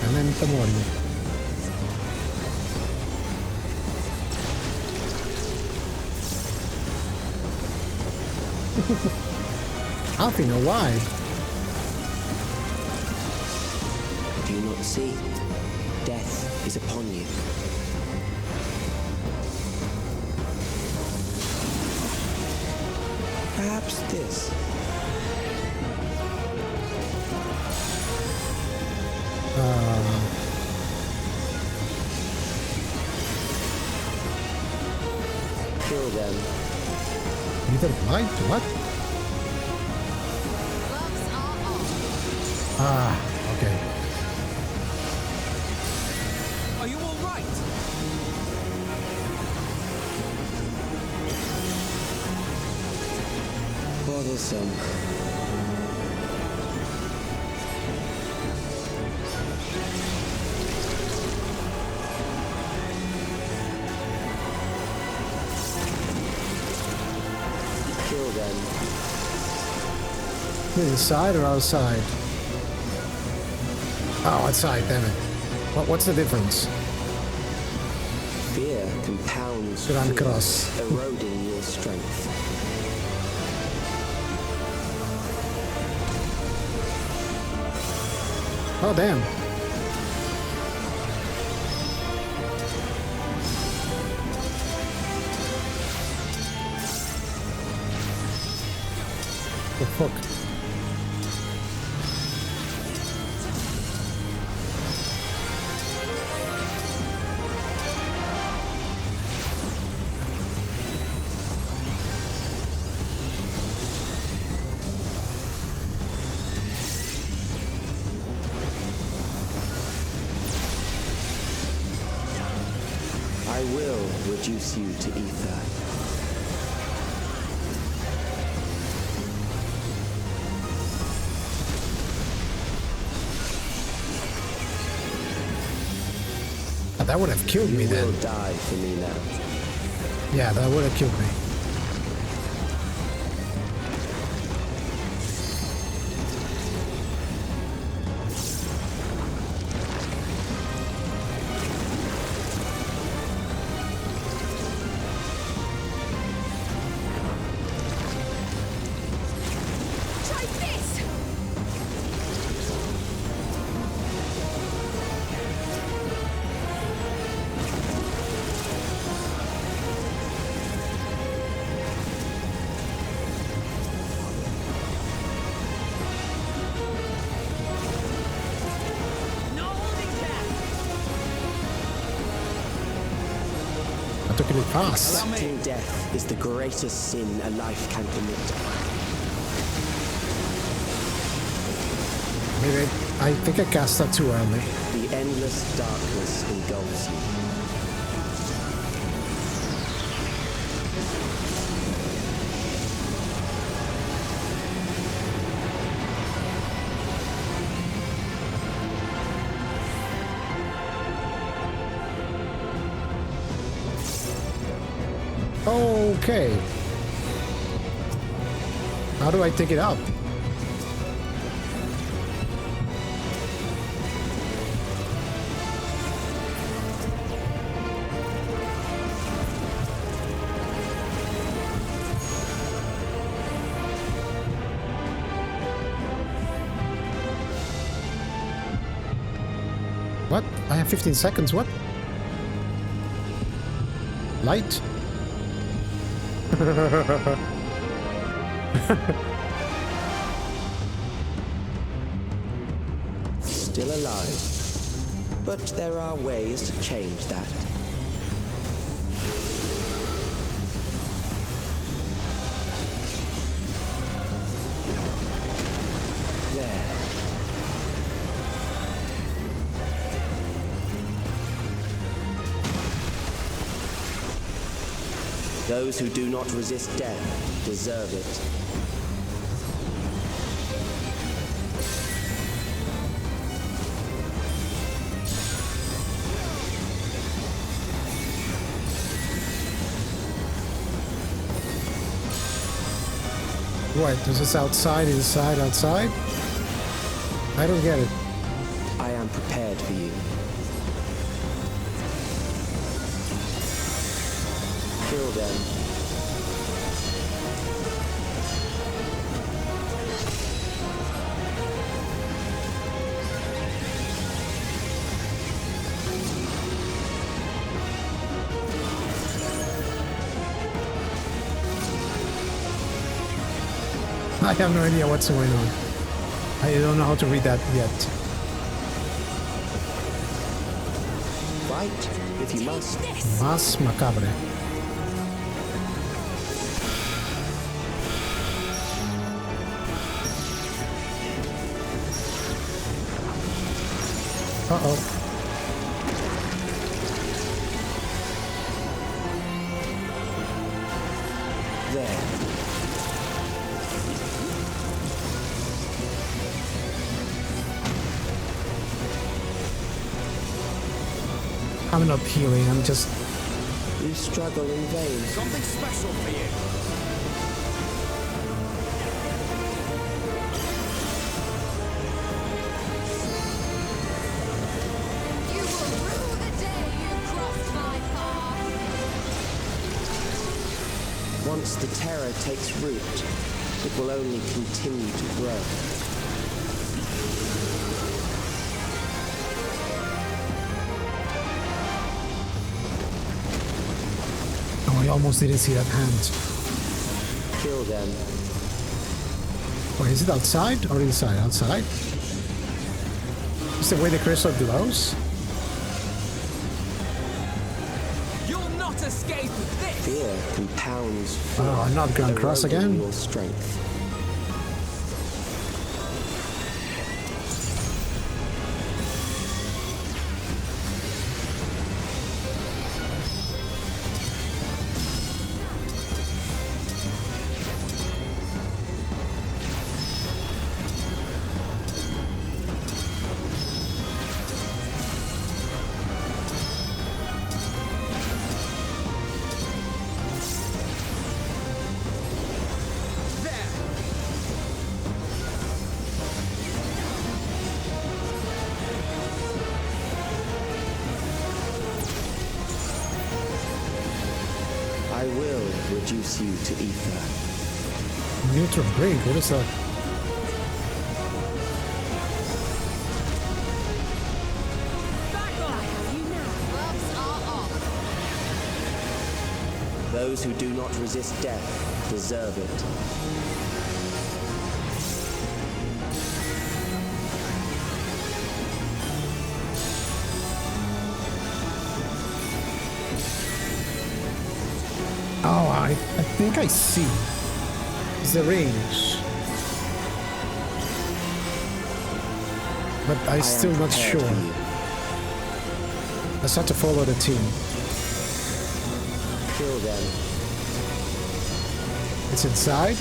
Memento mori. Athena, why? Do you not see? Death is upon you. Perhaps this. Kill them. Either light? What? Ah, okay. Are you all right? Bothersome. Kill them. Inside or outside? Oh, outside, damn it. What's the difference? Fear compounds Grand fear, Cross. eroding your strength. Oh, damn. The fuck? I will reduce you to ether. That would have killed me then. You will die for me now. Yeah, that would have killed me. I took it fast. Accepting death is the greatest sin a life can commit. Maybe I think I cast that too early. The endless darkness engulfs you. Okay. How do I take it up? What? I have 15 seconds, what? Light? Still alive. But there are ways to change that. There. Those who do not resist death deserve it. What? Is this outside, inside, outside? I don't get it. I am prepared for you. Kill them. I have no idea what's going on. I don't know how to read that yet. Fight if you must. Mas macabre. Uh-oh. There. I'm not healing, I'm just... You struggle in vain. Something special for you. You will rue the day you crossed my path. Once the terror takes root, it will only continue to grow. I almost didn't see that hand. Kill them. Or is it outside or inside? Outside? Is the way the crystal glows? You'll not escape this. Fear compounds. Oh, I'm not Grand Cross again? Your strength. I will reduce you to ether. Neutral break, what is that? Those who do not resist death deserve it. Oh, I think I see. It's the range. But I'm still not sure. Let's have to follow the team. Kill them. It's inside.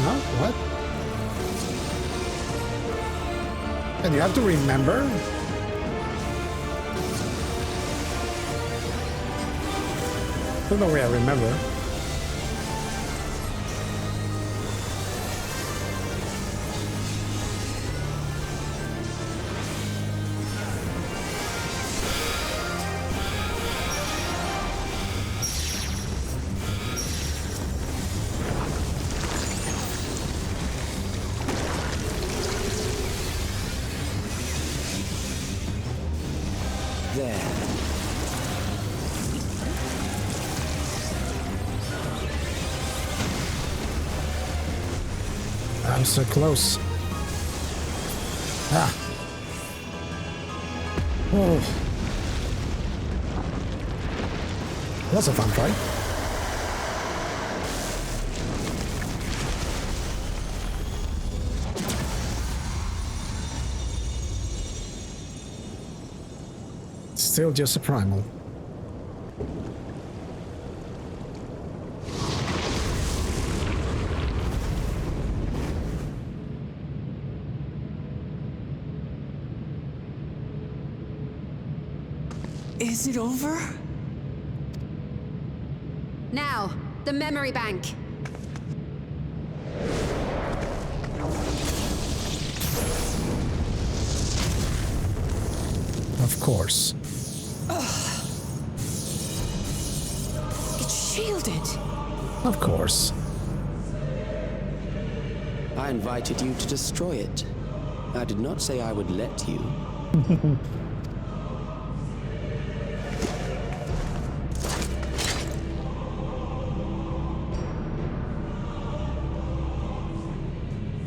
No? What? And you have to remember? I don't know where I remember. There. I'm so close. Ah. Oh. That's a fun fight. Still just a primal. Is it over? Now, the memory bank. Of course. It's shielded. Of course. I invited you to destroy it. I did not say I would let you.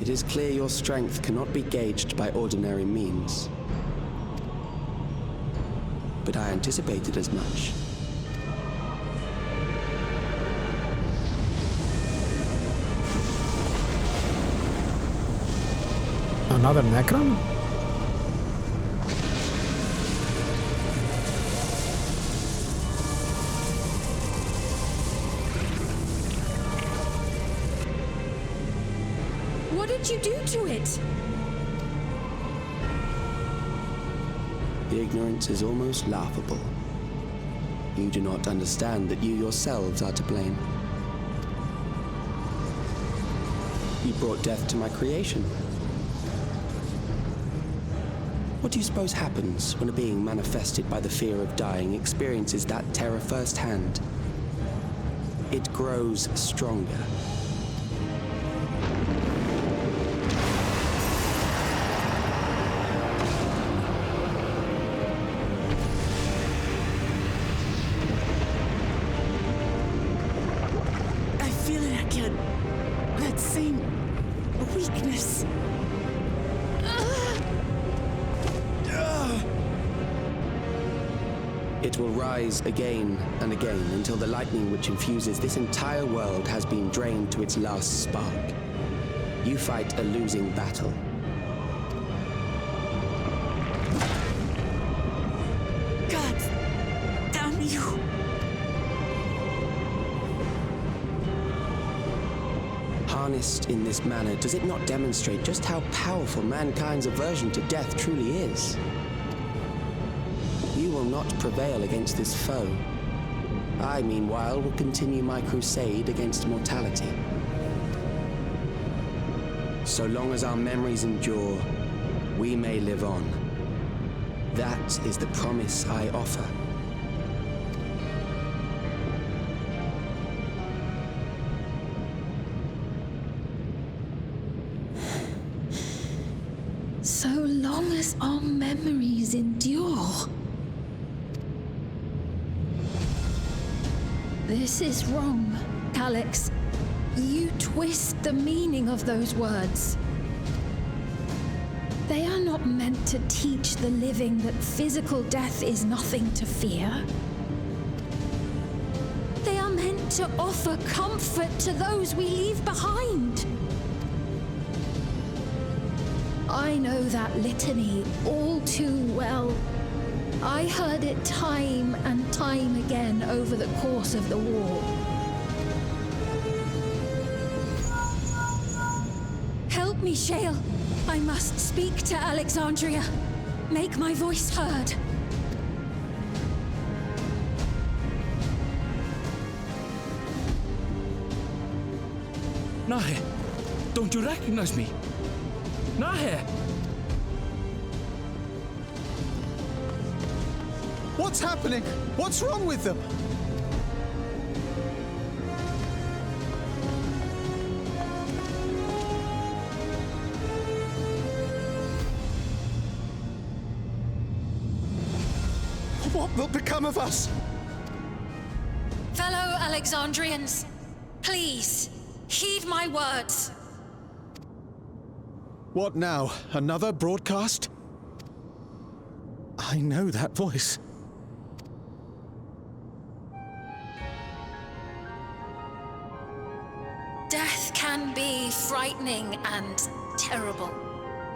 It is clear your strength cannot be gauged by ordinary means. But I anticipated as much. Another Necron? What did you do to it? The ignorance is almost laughable. You do not understand that you yourselves are to blame. You brought death to my creation. What do you suppose happens when a being manifested by the fear of dying experiences that terror firsthand? It grows stronger. I feel it again. That same weakness. It will rise again and again until the lightning which infuses this entire world has been drained to its last spark. You fight a losing battle. God damn you. Harnessed in this manner, does it not demonstrate just how powerful mankind's aversion to death truly is? You will not prevail against this foe. I, meanwhile, will continue my crusade against mortality. So long as our memories endure, we may live on. That is the promise I offer. So long as our memories endure. This is wrong, Calyx. You twist the meaning of those words. They are not meant to teach the living that physical death is nothing to fear. They are meant to offer comfort to those we leave behind. I know that litany all too well. I heard it time and time again over the course of the war. Help me, Shale. I must speak to Alexandria. Make my voice heard. Nahe, don't you recognize me? Nahe! What's happening? What's wrong with them? What will become of us? Fellow Alexandrians, please, heed my words. What now? Another broadcast? I know that voice. Death can be frightening and terrible.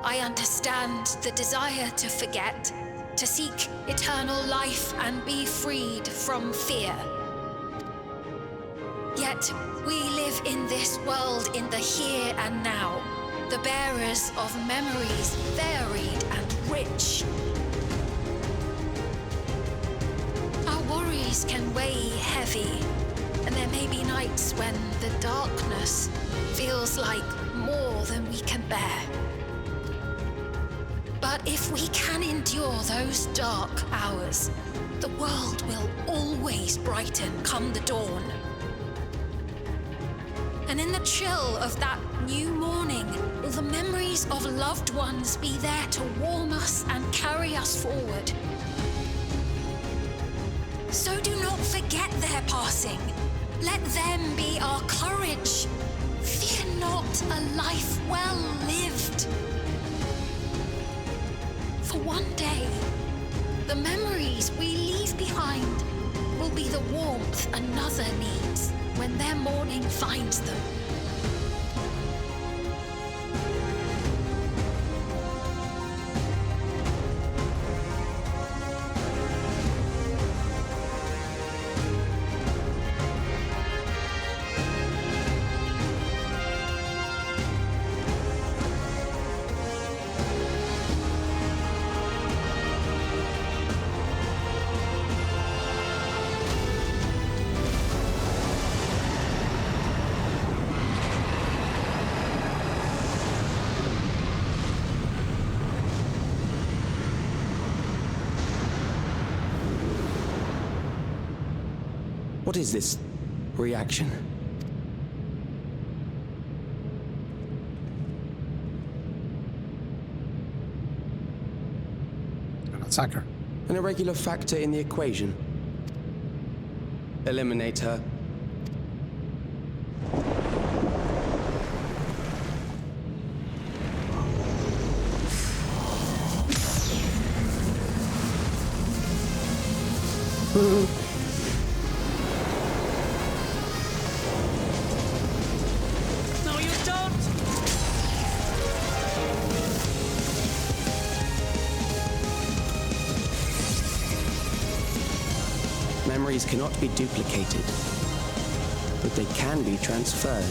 I understand the desire to forget, to seek eternal life and be freed from fear. Yet, we live in this world in the here and now, the bearers of memories varied and rich. Our worries can weigh heavy, and there may be nights when the darkness feels like more than we can bear. But if we can endure those dark hours, the world will always brighten come the dawn. And in the chill of that new morning, will the memories of loved ones be there to warm us and carry us forward? So do not forget their passing. Let them be our courage. Fear not a life well lived. For one day, the memories we leave behind will be the warmth another needs when their morning finds them. What is this reaction? An attacker. An irregular factor in the equation. Eliminate her. No, you don't! Memories cannot be duplicated, but they can be transferred.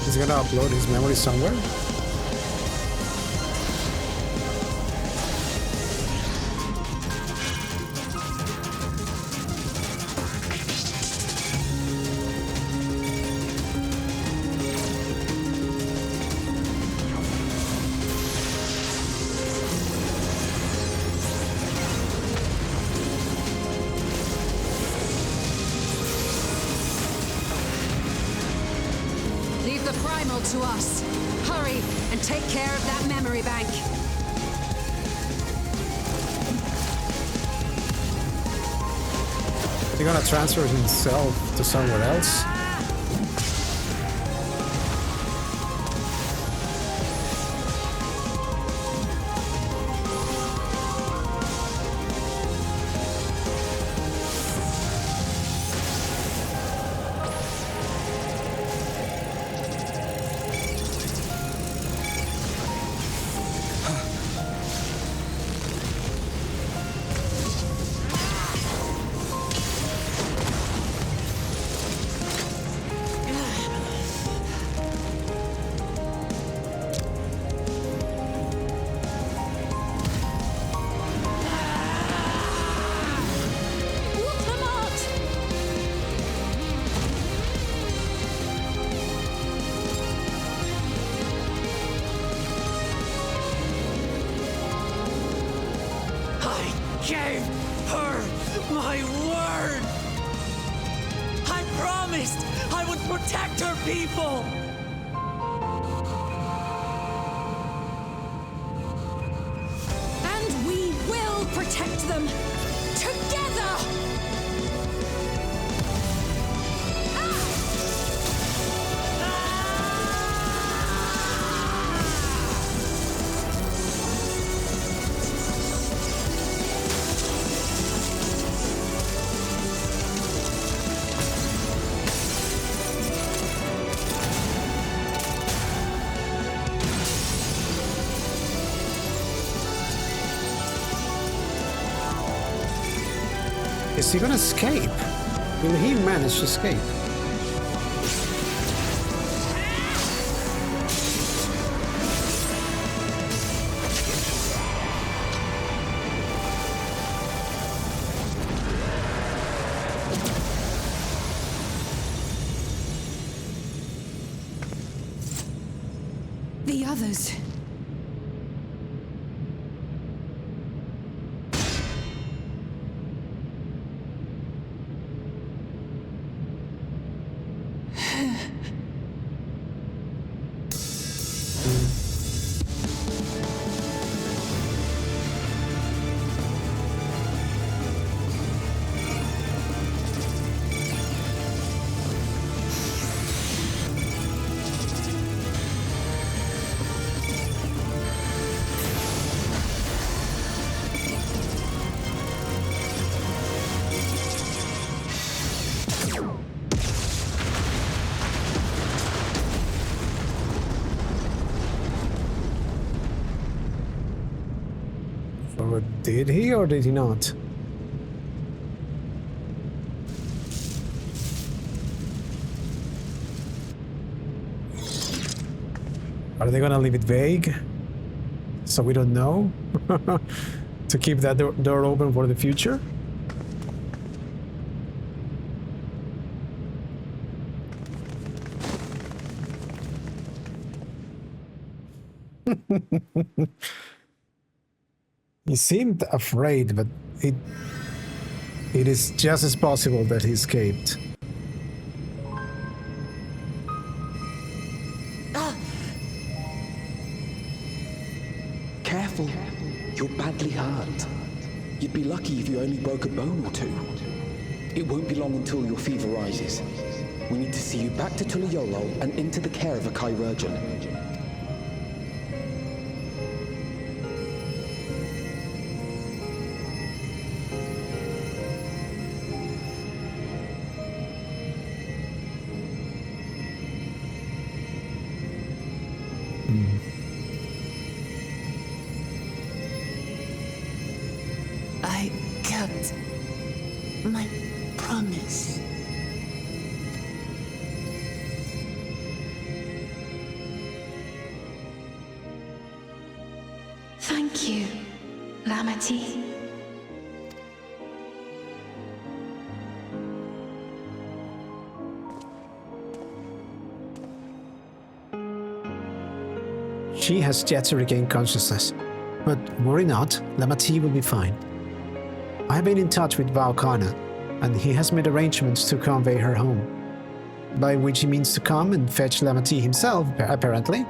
He's gonna upload his memory somewhere? Leave the primal to us. Hurry and take care of that memory bank. Is he gonna transfer himself to somewhere else? Gave her my word! I promised I would protect her people! And we will protect them! Together! Is he gonna escape? Will he manage to escape? The others. Or did he or did he not? Are they gonna leave it vague? So we don't know? To keep that door open for the future? He seemed afraid, but it is just as possible that he escaped. Careful. You're badly hurt. You'd be lucky if you only broke a bone or two. It won't be long until your fever rises. We need to see you back to Tulayolo and into the care of a chirurgeon. I kept my promise. Thank you, Lamity. She has yet to regain consciousness, but worry not, Lamati will be fine. I've been in touch with Valkana, and he has made arrangements to convey her home. by which he means to come and fetch Lamati himself, apparently.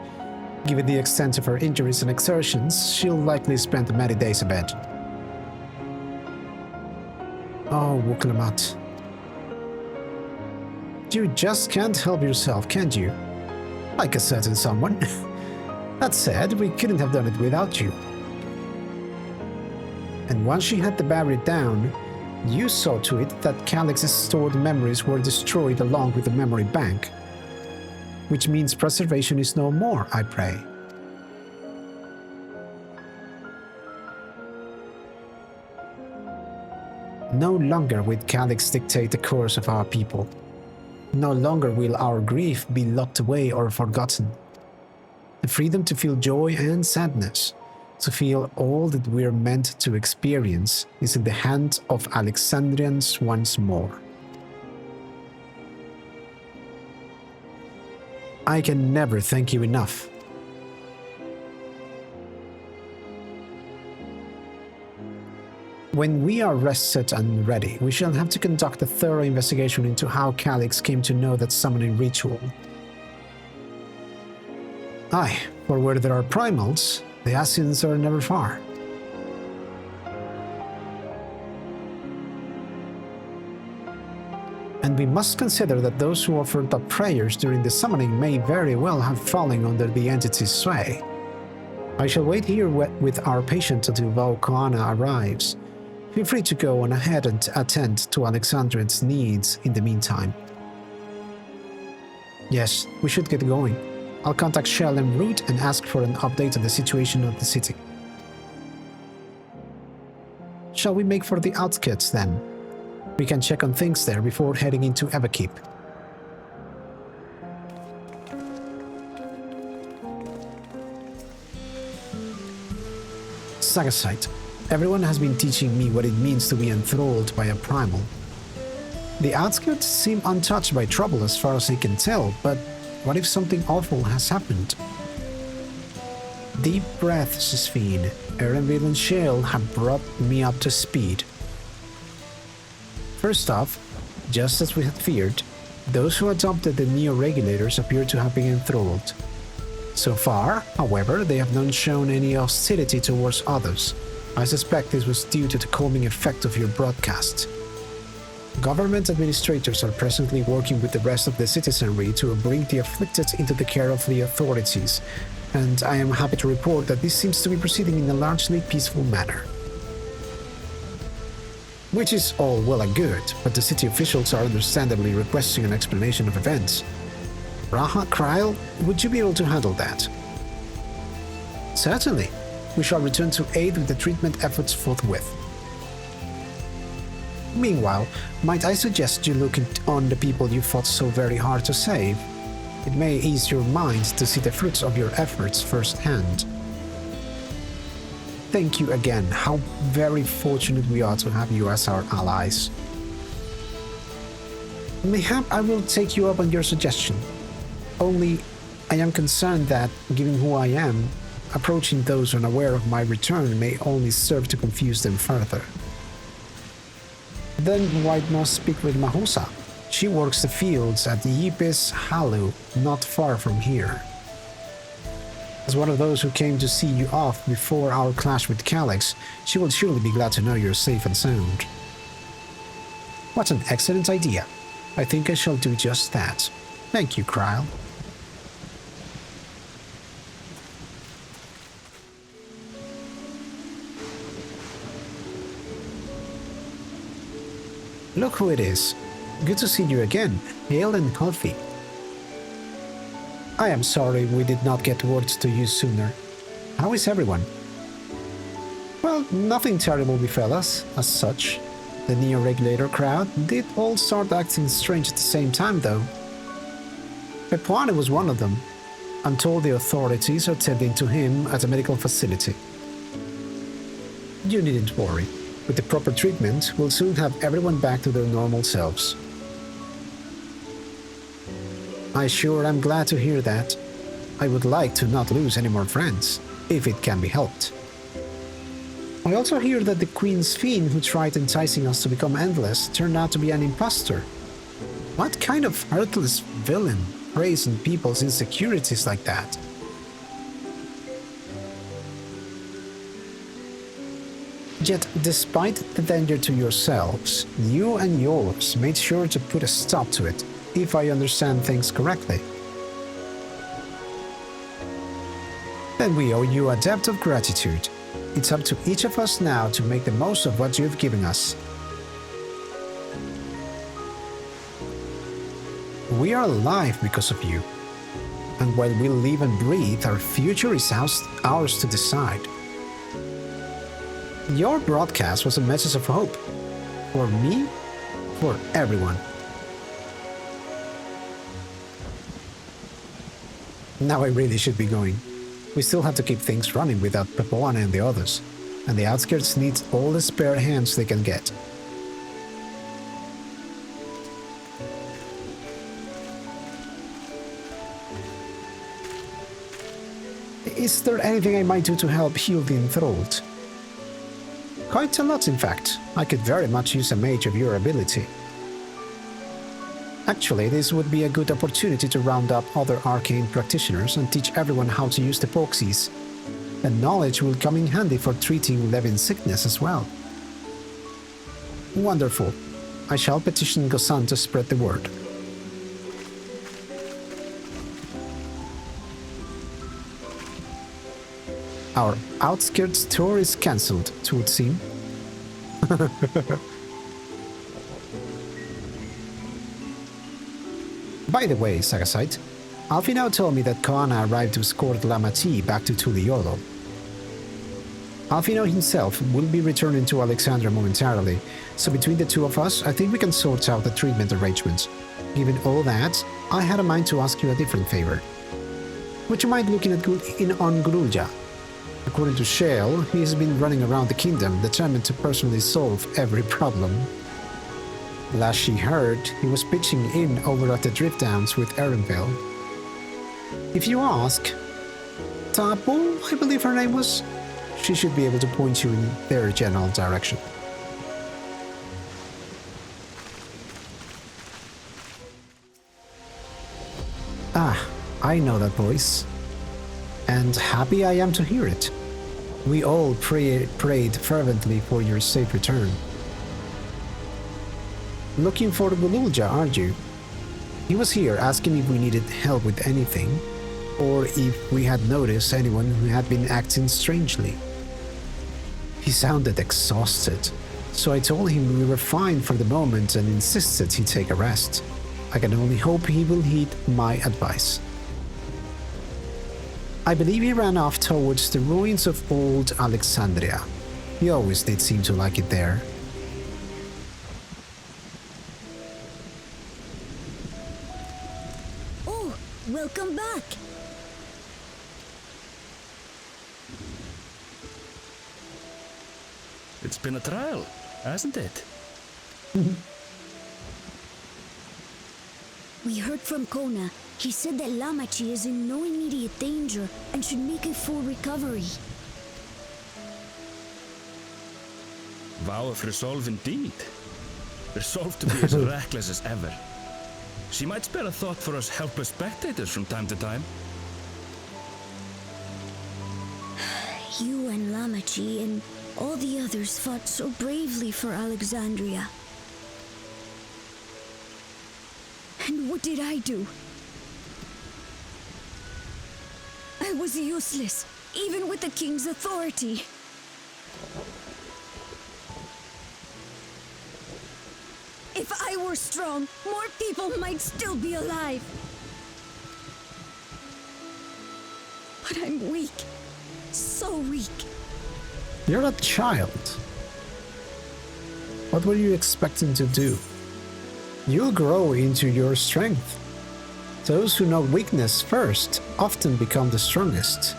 Given the extent of her injuries and exertions, she'll likely spend many days abed. Oh, Wuklamat. You just can't help yourself, can't you? Like a certain someone. That said, we couldn't have done it without you. And once she had the barrier down, you saw to it that Calix's stored memories were destroyed along with the memory bank. Which means preservation is no more, I pray. No longer will Calix dictate the course of our people. No longer will our grief be locked away or forgotten. The freedom to feel joy and sadness, to feel all that we're meant to experience, is in the hands of Alexandrians once more. I can never thank you enough. When we are rested and ready, we shall have to conduct a thorough investigation into how Calix came to know that summoning ritual. Aye, for where there are primals, the Asians are never far. And we must consider that those who offered up prayers during the summoning may very well have fallen under the entity's sway. I shall wait here with our patient until Valkoana arrives. Feel free to go on ahead and attend to Alexandrian's needs in the meantime. Yes, we should get going. I'll contact Shell en route and ask for an update on the situation of the city. Shall we make for the outskirts then? We can check on things there before heading into Everkeep. Sagasite. Everyone has been teaching me what it means to be enthralled by a primal. The outskirts seem untouched by trouble as far as I can tell, but what if something awful has happened? Deep breaths, Sphene. Erenville and Shale have brought me up to speed. First off, just as we had feared, those who adopted the neo-regulators appear to have been enthralled. So far, however, they have not shown any hostility towards others. I suspect this was due to the calming effect of your broadcast. Government administrators are presently working with the rest of the citizenry to bring the afflicted into the care of the authorities, and I am happy to report that this seems to be proceeding in a largely peaceful manner. Which is all well and good, but the city officials are understandably requesting an explanation of events. Raha, Kryl, would you be able to handle that? Certainly. We shall return to aid with the treatment efforts forthwith. Meanwhile, might I suggest you look on the people you fought so very hard to save? It may ease your mind to see the fruits of your efforts firsthand. Thank you again. How very fortunate we are to have you as our allies. Mayhap I will take you up on your suggestion. Only, I am concerned that, given who I am, approaching those unaware of my return may only serve to confuse them further. Then why not speak with Mahosa? She works the fields at the Ypis Halu, not far from here. As one of those who came to see you off before our clash with Calix, she will surely be glad to know you're safe and sound. What an excellent idea. I think I shall do just that. Thank you, Kryl. Look who it is. Good to see you again, hale and healthy. I am sorry we did not get word to you sooner. How is everyone? Well, nothing terrible befell us, as such. The Neo-Regulator crowd did all start acting strange at the same time, though. Pepuane was one of them. I'm told the authorities are tending to him at a medical facility. You needn't worry. With the proper treatment, we'll soon have everyone back to their normal selves. I sure am glad to hear that. I would like to not lose any more friends, if it can be helped. I also hear that the Queen's fiend who tried enticing us to become endless turned out to be an impostor. What kind of heartless villain preys on people's insecurities like that? Yet, despite the danger to yourselves, you and yours made sure to put a stop to it, if I understand things correctly. Then we owe you a debt of gratitude. It's up to each of us now to make the most of what you've given us. We are alive because of you. And while we live and breathe, our future is ours to decide. Your broadcast was a message of hope. For me, for everyone. Now I really should be going. We still have to keep things running without Pepoana and the others, and the outskirts need all the spare hands they can get. Is there anything I might do to help heal the enthralled? Quite a lot, in fact. I could very much use a mage of your ability. Actually, this would be a good opportunity to round up other arcane practitioners and teach everyone how to use the epoxies. And knowledge will come in handy for treating Levin's sickness as well. Wonderful. I shall petition Gosan to spread the word. Our outskirts tour is cancelled, it would seem. By the way, Sagasite, Alfino told me that Koana arrived to escort Lamati back to Tuliolo. Alfino himself will be returning to Alexandria momentarily, so between the two of us, I think we can sort out the treatment arrangements. Given all that, I had a mind to ask you a different favor. Would you mind looking at on Gurulja? According to Shale, he has been running around the kingdom, determined to personally solve every problem. Last she heard, he was pitching in over at the Drift Downs with Erenville. If you ask, Tapo, I believe her name was, she should be able to point you in their general direction. Ah, I know that voice. And happy I am to hear it. We all prayed fervently for your safe return. Looking for Gululja, aren't you? He was here asking if we needed help with anything, or if we had noticed anyone who had been acting strangely. He sounded exhausted, so I told him we were fine for the moment and insisted he take a rest. I can only hope he will heed my advice. I believe he ran off towards the ruins of old Alexandria. He always did seem to like it there. Oh, welcome back! It's been a trial, hasn't it? We heard from Kona. He said that Lamachi is in no immediate danger and should make a full recovery. Vow of resolve indeed. Resolved to be as reckless as ever. She might spare a thought for us helpless spectators from time to time. You and Lamachi and all the others fought so bravely for Alexandria. And what did I do? I was useless, even with the king's authority. If I were strong, more people might still be alive. But I'm weak. So weak. You're a child. What were you expecting to do? You'll grow into your strength. Those who know weakness first often become the strongest.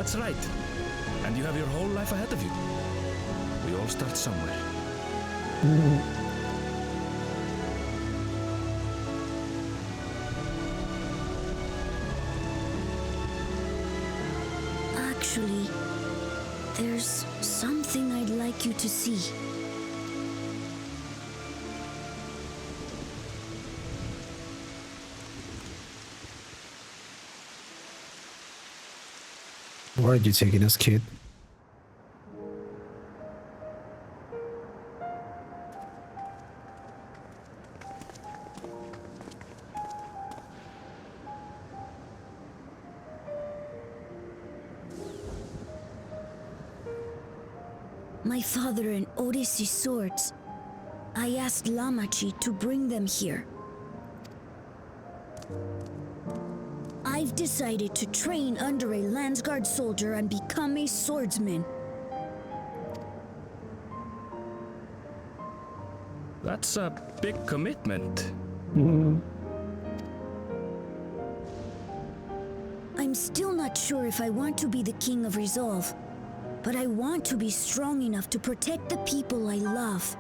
That's right. And you have your whole life ahead of you. We all start somewhere. Actually, there's something I'd like you to see. Where are you taking us, kid? My father and Odyssey's swords. I asked Lamachi to bring them here. I've decided to train under a Landsguard soldier and become a swordsman. That's a big commitment. I'm still not sure if I want to be the King of Resolve, but I want to be strong enough to protect the people I love.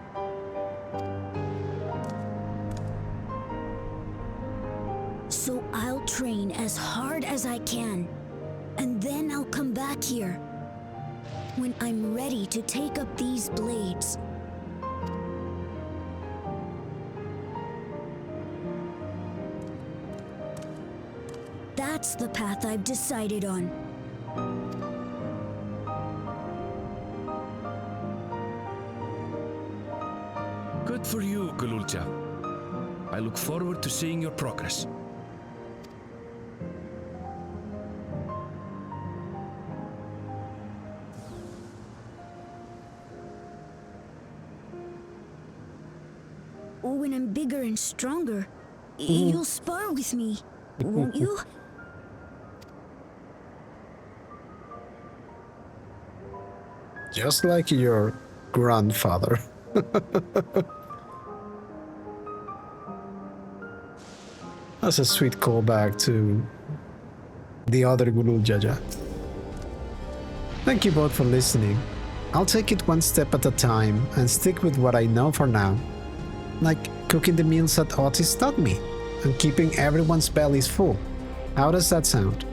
So I'll train as hard as I can, and then I'll come back here when I'm ready to take up these blades. That's the path I've decided on. Good for you, Gululcha. I look forward to seeing your progress. When I'm bigger and stronger, you'll spar with me, won't you? Just like your grandfather. That's a sweet callback to the other Gulul Jaja. Thank you both for listening. I'll take it one step at a time and stick with what I know for now. Like cooking the meals that Otis taught me and keeping everyone's bellies full. How does that sound?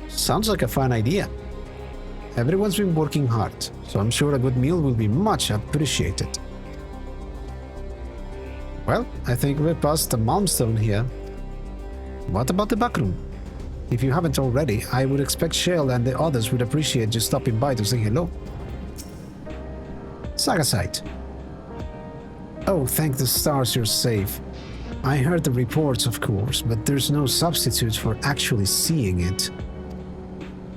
Sounds like a fun idea. Everyone's been working hard, so I'm sure a good meal will be much appreciated. Well, I think we're past the milestone here. What about the back room? If you haven't already, I would expect Shell and the others would appreciate you stopping by to say hello. Saga site. Oh, thank the stars you're safe. I heard the reports, of course, but there's no substitute for actually seeing it.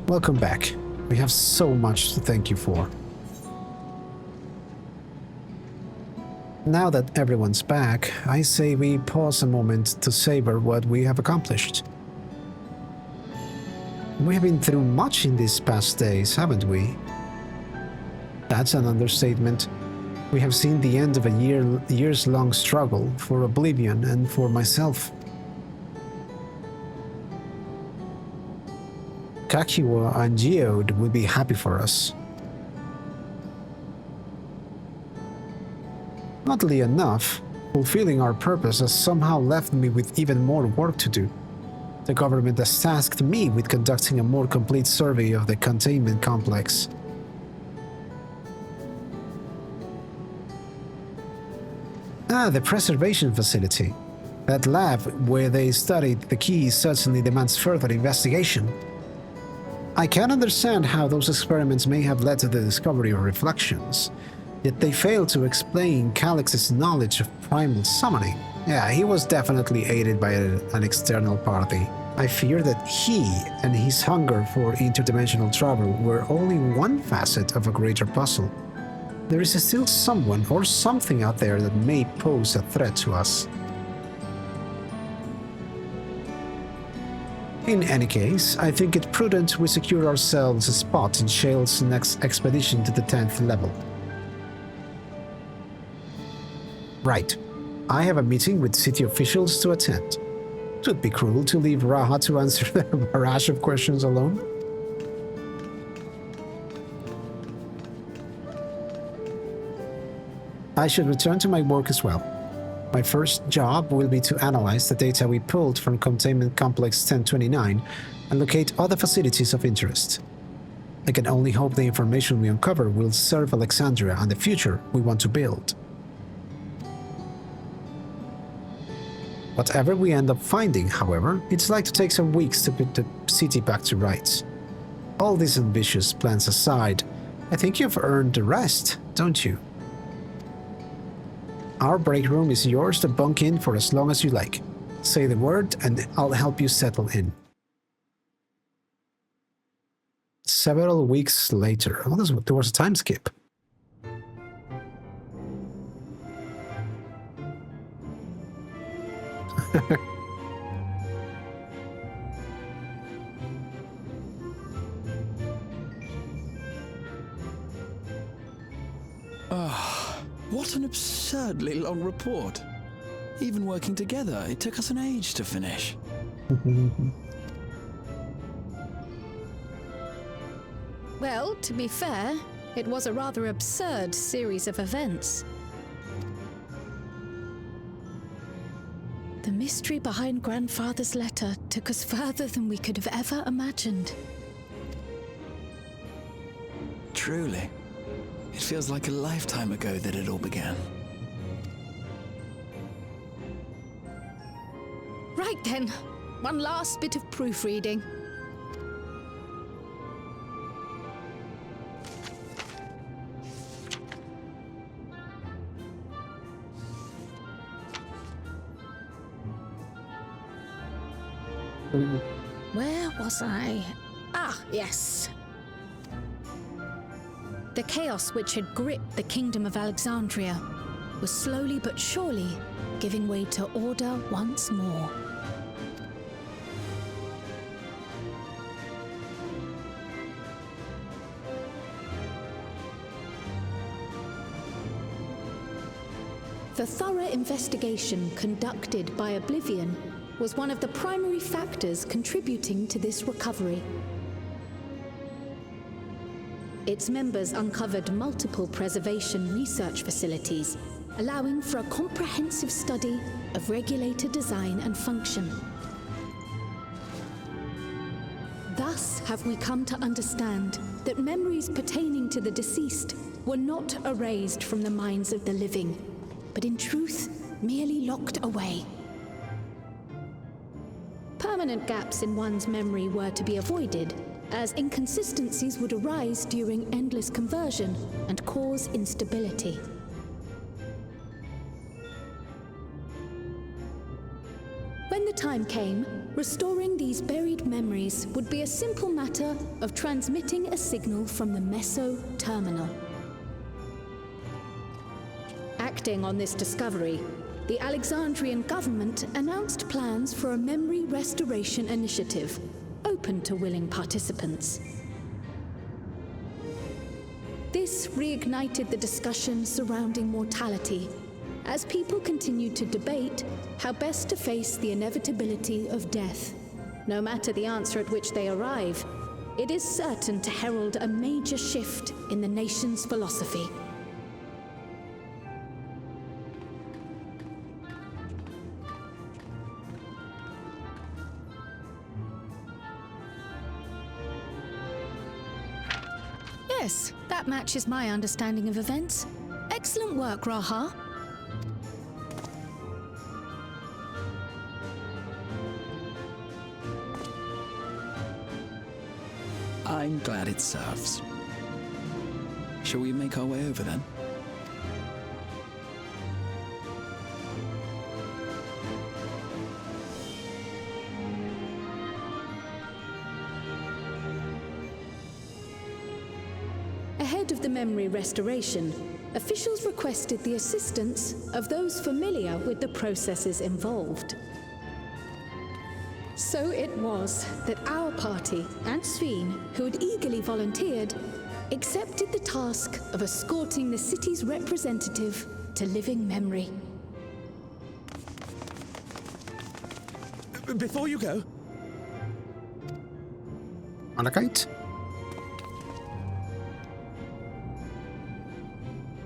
Welcome back. We have so much to thank you for. Now that everyone's back, I say we pause a moment to savor what we have accomplished. We have been through much in these past days, haven't we? That's an understatement. We have seen the end of a years-long struggle for Oblivion and for myself. Kakiwa and Geode will be happy for us. Oddly enough, fulfilling our purpose has somehow left me with even more work to do. The government has tasked me with conducting a more complete survey of the containment complex. The preservation facility. That lab where they studied the keys certainly demands further investigation. I can understand how those experiments may have led to the discovery of reflections, yet they fail to explain Calix's knowledge of primal summoning. Yeah, he was definitely aided by an external party. I fear that he and his hunger for interdimensional travel were only one facet of a greater puzzle. There is still someone or something out there that may pose a threat to us. In any case, I think it prudent we secure ourselves a spot in Shale's next expedition to the 10th level. Right. I have a meeting with city officials to attend. It would be cruel to leave Raha to answer the barrage of questions alone. I should return to my work as well. My first job will be to analyze the data we pulled from Containment Complex 1029 and locate other facilities of interest. I can only hope the information we uncover will serve Alexandria and the future we want to build. Whatever we end up finding, however, it's like to take some weeks to put the city back to rights. All these ambitious plans aside, I think you've earned the rest, don't you? Our break room is yours to bunk in for as long as you like. Say the word and I'll help you settle in. Several weeks later. Oh, there was a time skip. What an absurdly long report. Even working together, it took us an age to finish. Well, to be fair, it was a rather absurd series of events. The mystery behind Grandfather's letter took us further than we could have ever imagined. Truly. It feels like a lifetime ago that it all began. Right then, one last bit of proofreading. Where was I? Ah, yes. The chaos which had gripped the kingdom of Alexandria was slowly but surely giving way to order once more. The thorough investigation conducted by Oblivion was one of the primary factors contributing to this recovery. Its members uncovered multiple preservation research facilities, allowing for a comprehensive study of regulator design and function. Thus have we come to understand that memories pertaining to the deceased were not erased from the minds of the living, but in truth, merely locked away. Permanent gaps in one's memory were to be avoided, as inconsistencies would arise during endless conversion and cause instability. When the time came, restoring these buried memories would be a simple matter of transmitting a signal from the Meso Terminal. Acting on this discovery, the Alexandrian government announced plans for a memory restoration initiative, open to willing participants. This reignited the discussion surrounding mortality, as people continued to debate how best to face the inevitability of death. No matter the answer at which they arrive, it is certain to herald a major shift in the nation's philosophy. Yes, that matches my understanding of events. Excellent work, Raha. I'm glad it serves. Shall we make our way over then? Ahead of the memory restoration, officials requested the assistance of those familiar with the processes involved. So it was that our party and Sveen, who had eagerly volunteered, accepted the task of escorting the city's representative to living memory. Before you go... Malachite?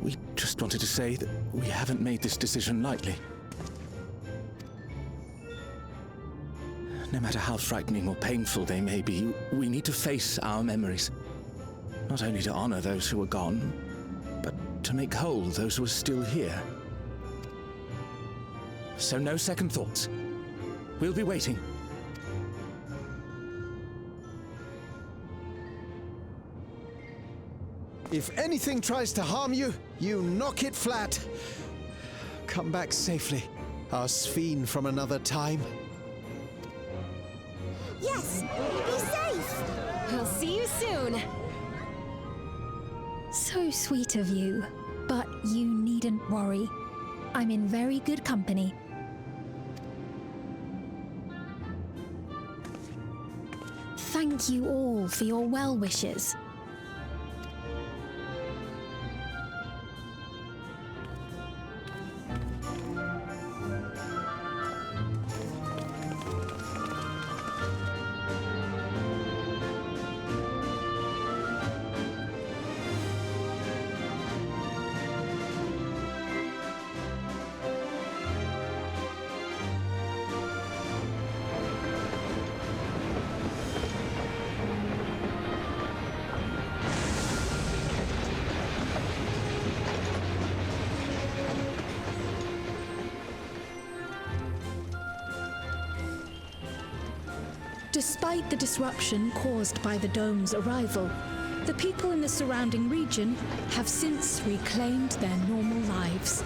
We just wanted to say that we haven't made this decision lightly. No matter how frightening or painful they may be, we need to face our memories. Not only to honor those who are gone, but to make whole those who are still here. So no second thoughts. We'll be waiting. If anything tries to harm you, you knock it flat. Come back safely, our Sphene from another time. Yes! Be safe! I'll see you soon! So sweet of you, but you needn't worry. I'm in very good company. Thank you all for your well wishes. Despite the disruption caused by the dome's arrival, the people in the surrounding region have since reclaimed their normal lives.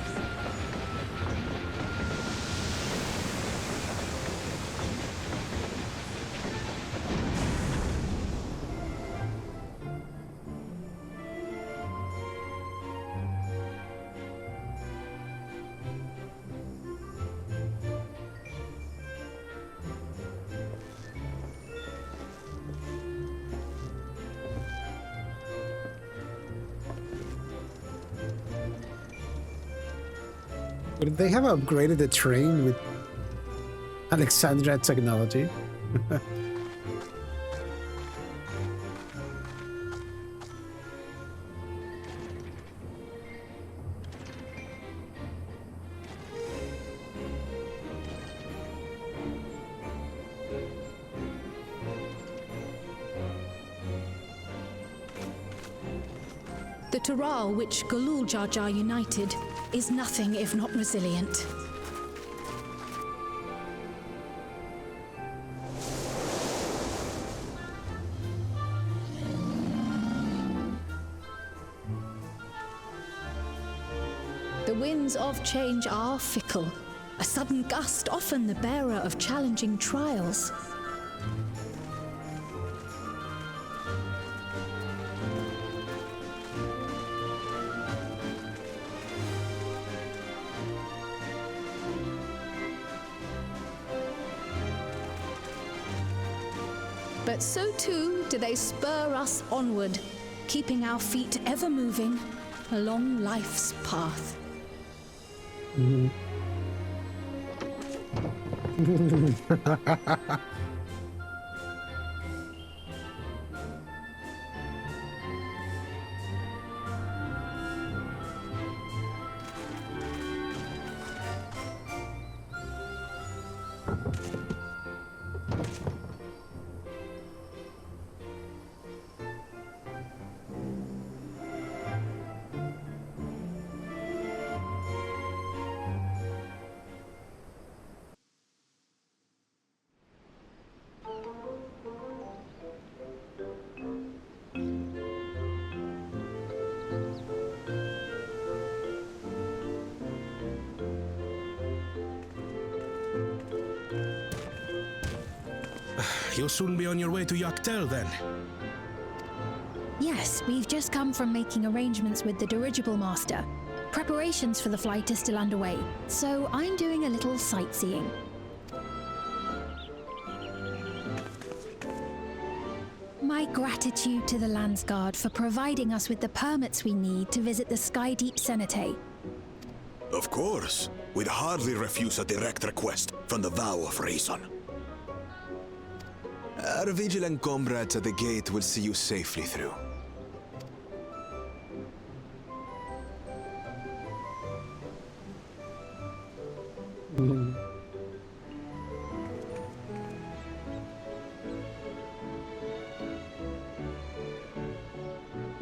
Would they have upgraded the train with Alexandria technology? The Taral which Galul Jar Jar united is nothing if not resilient. The winds of change are fickle. A sudden gust often the bearer of challenging trials. But so too do they spur us onward, keeping our feet ever moving along life's path. You'll soon be on your way to Yaktel, then? Yes, we've just come from making arrangements with the dirigible master. Preparations for the flight are still underway, so I'm doing a little sightseeing. My gratitude to the Landsguard for providing us with the permits we need to visit the Skydeep Cenotaph. Of course. We'd hardly refuse a direct request from the Vow of Reason. Our vigilant comrades at the gate will see you safely through.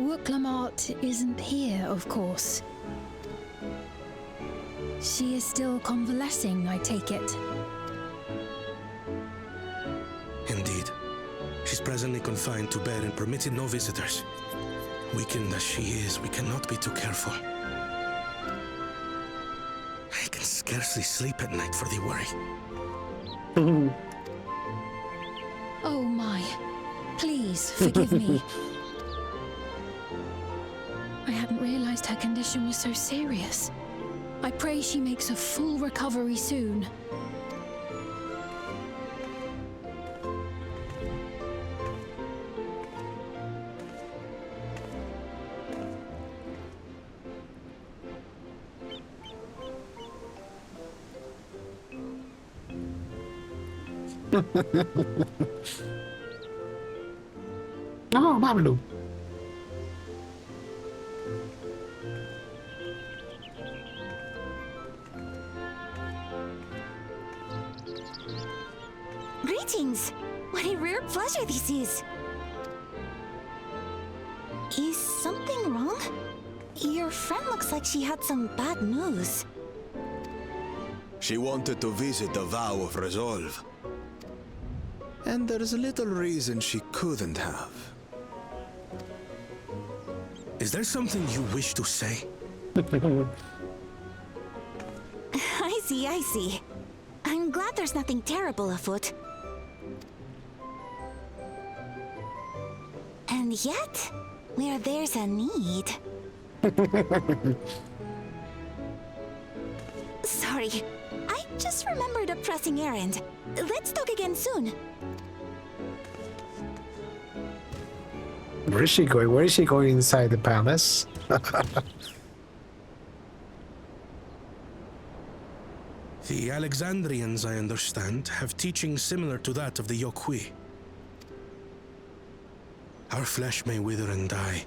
Wooklamart isn't here, of course. She is still convalescing, I take it. Indeed. She's presently confined to bed and permitted no visitors. Weakened as she is, we cannot be too careful. I can scarcely sleep at night for the worry. Oh my. Please, forgive me. I hadn't realized her condition was so serious. I pray she makes a full recovery soon. Oh, Mamadou. Greetings! What a rare pleasure this is! Is something wrong? Your friend looks like she had some bad news. She wanted to visit the Vow of Resolve. And there's a little reason she couldn't have. Is there something you wish to say? I see. I'm glad there's nothing terrible afoot. And yet, where there's a need... Sorry, I just remembered a pressing errand. Let's talk again soon. Where is she going? Where is she going inside the palace? The Alexandrians, I understand, have teachings similar to that of the Yokui. Our flesh may wither and die,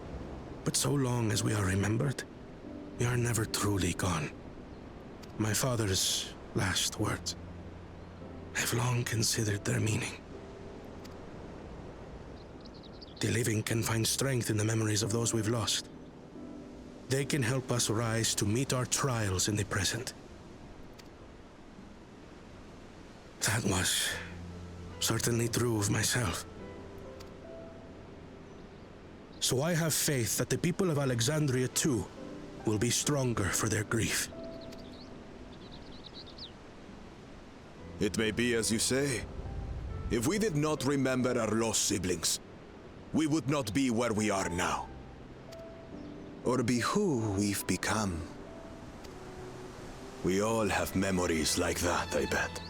but so long as we are remembered, we are never truly gone. My father's last words. I've long considered their meaning. The living can find strength in the memories of those we've lost. They can help us rise to meet our trials in the present. That was certainly true of myself. So I have faith that the people of Alexandria too will be stronger for their grief. It may be as you say. If we did not remember our lost siblings, we would not be where we are now. Or be who we've become. We all have memories like that, I bet.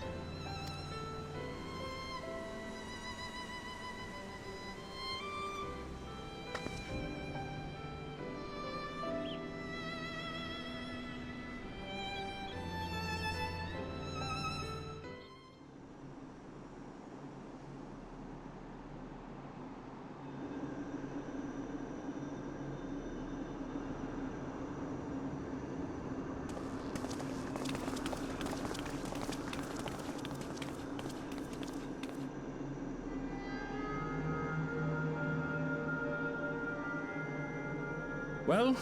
Well,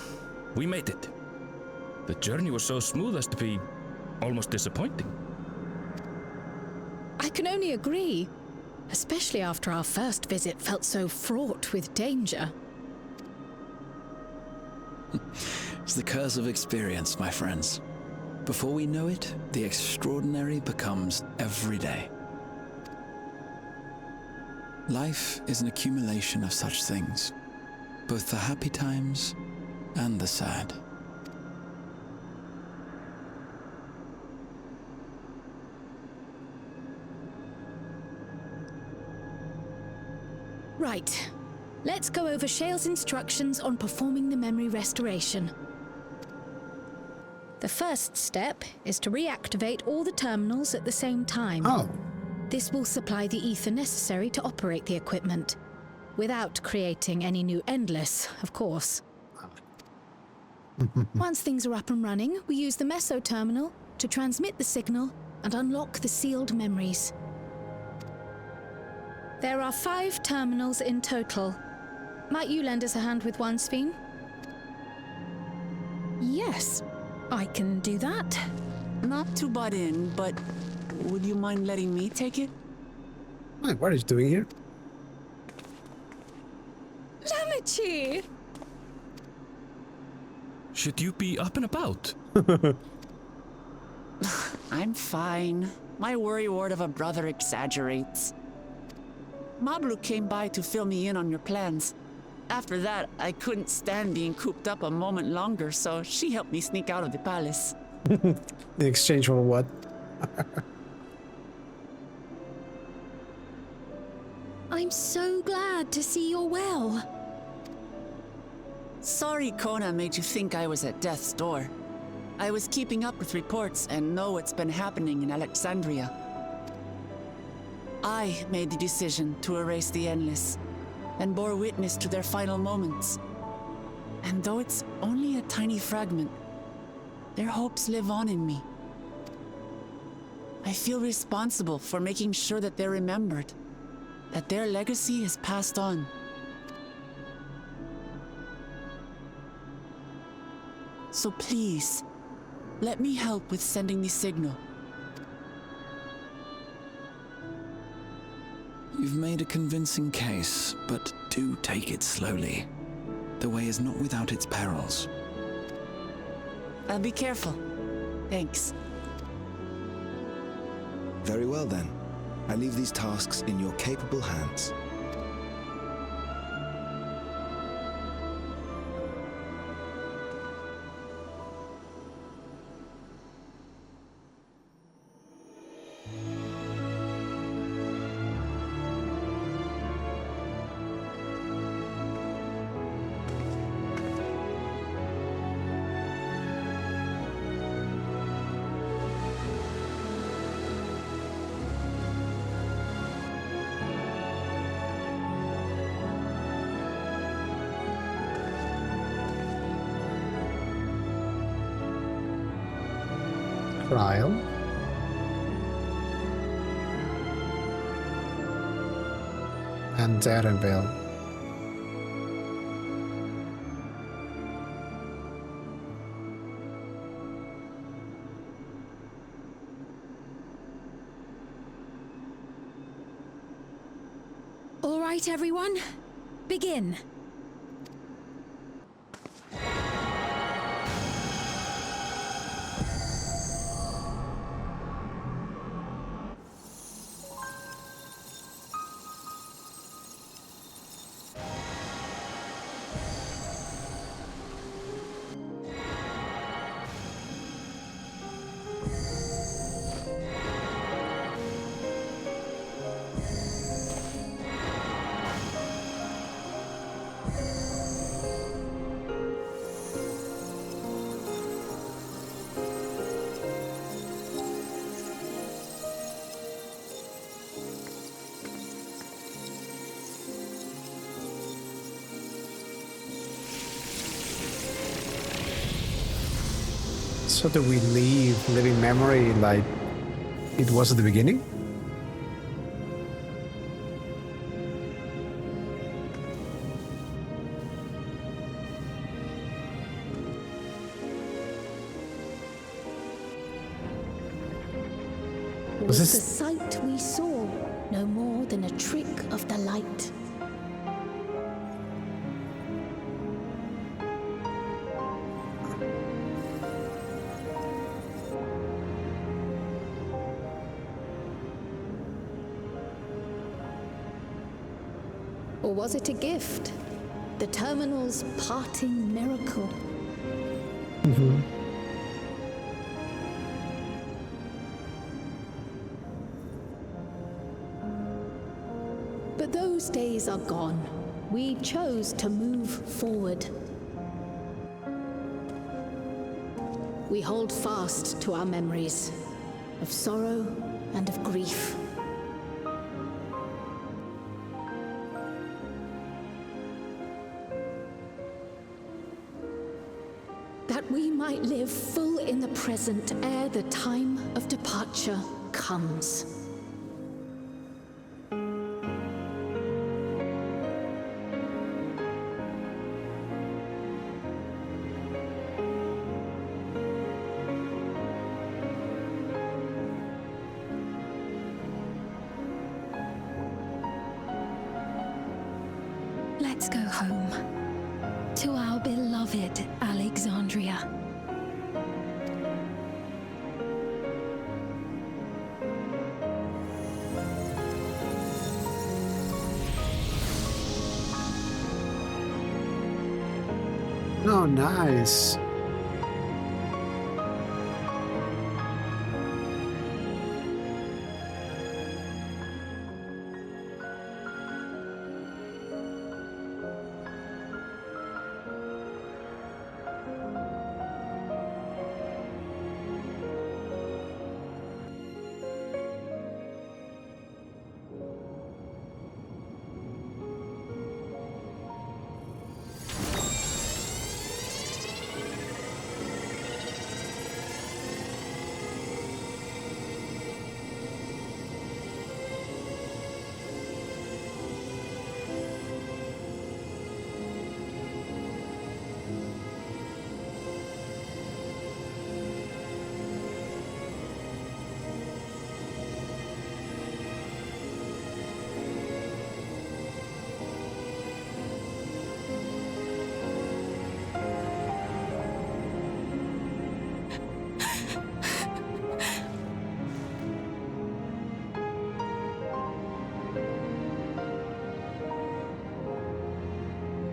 we made it. The journey was so smooth as to be almost disappointing. I can only agree, especially after our first visit felt so fraught with danger. It's the curse of experience, my friends. Before we know it, the extraordinary becomes everyday. Life is an accumulation of such things, both the happy times and the sad. Right. Let's go over Shale's instructions on performing the memory restoration. The first step is to reactivate all the terminals at the same time. Oh. This will supply the ether necessary to operate the equipment, without creating any new Endless, of course. Once things are up and running, we use the Meso Terminal to transmit the signal and unlock the sealed memories. There are 5 terminals in total. Might you lend us a hand with one, Sveen? Yes, I can do that. Not to butt in, but would you mind letting me take it? Wait, what are you doing here? Lamichi! Should you be up and about? I'm fine. My worrywart of a brother exaggerates. Mablu came by to fill me in on your plans. After that, I couldn't stand being cooped up a moment longer, so she helped me sneak out of the palace. In exchange for what? I'm so glad to see you're well. Sorry Kona made you think I was at death's door. I was keeping up with reports and know what's been happening in Alexandria. I made the decision to erase the Endless and bore witness to their final moments. And though it's only a tiny fragment, their hopes live on in me. I feel responsible for making sure that they're remembered, that their legacy is passed on. So please, let me help with sending the signal. You've made a convincing case, but do take it slowly. The way is not without its perils. I'll be careful. Thanks. Very well then. I leave these tasks in your capable hands. Trial. And Dawntrail. All right, everyone. Begin. So do we leave living memory like it was at the beginning? Was the sight we saw no more than a trick of the light? Or was it a gift? The Terminal's parting miracle? But those days are gone. We chose to move forward. We hold fast to our memories of sorrow and of grief. That we might live full in the present ere the time of departure comes. home. To our beloved Alexandria. Oh, nice.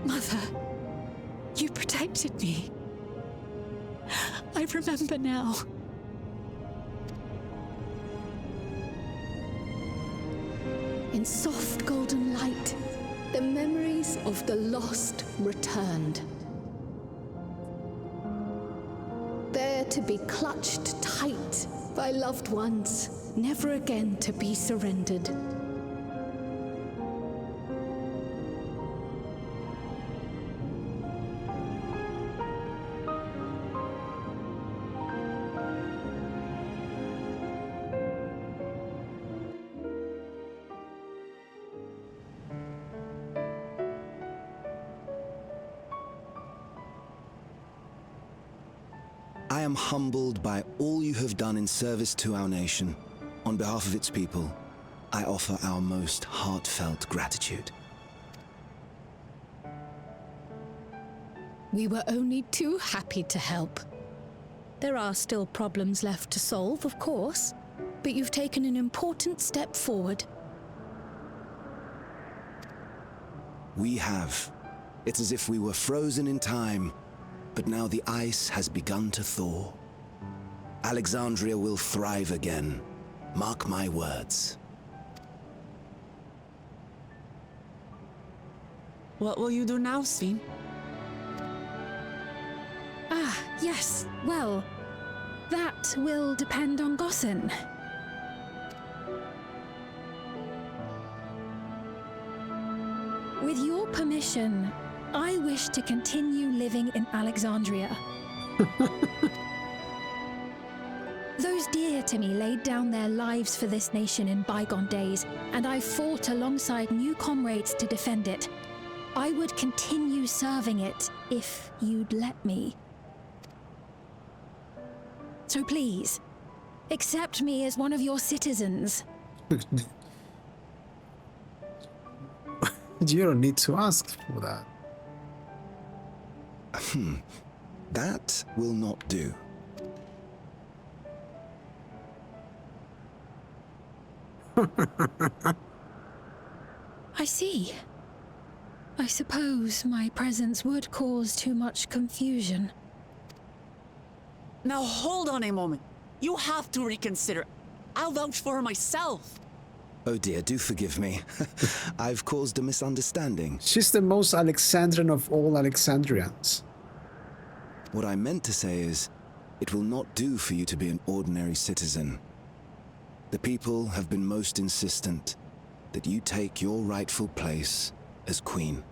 Mother, you protected me. I remember now. In soft golden light, the memories of the lost returned. There to be clutched tight by loved ones, never again to be surrendered. I am humbled by all you have done in service to our nation. On behalf of its people, I offer our most heartfelt gratitude. We were only too happy to help. There are still problems left to solve, of course, but you've taken an important step forward. We have. It's as if we were frozen in time, but now the ice has begun to thaw. Alexandria will thrive again. Mark my words. What will you do now, Sven? Ah, yes. Well, that will depend on Gossen. With your permission, I wish to continue living in Alexandria. Those dear to me laid down their lives for this nation in bygone days, and I fought alongside new comrades to defend it. I would continue serving it if you'd let me. So please, accept me as one of your citizens. You don't need to ask for that. That will not do. I see. I suppose my presence would cause too much confusion. Now hold on a moment. You have to reconsider. I'll vouch for her myself. Oh dear, do forgive me. I've caused a misunderstanding. She's the most Alexandrian of all Alexandrians. What I meant to say is, it will not do for you to be an ordinary citizen. The people have been most insistent that you take your rightful place as queen.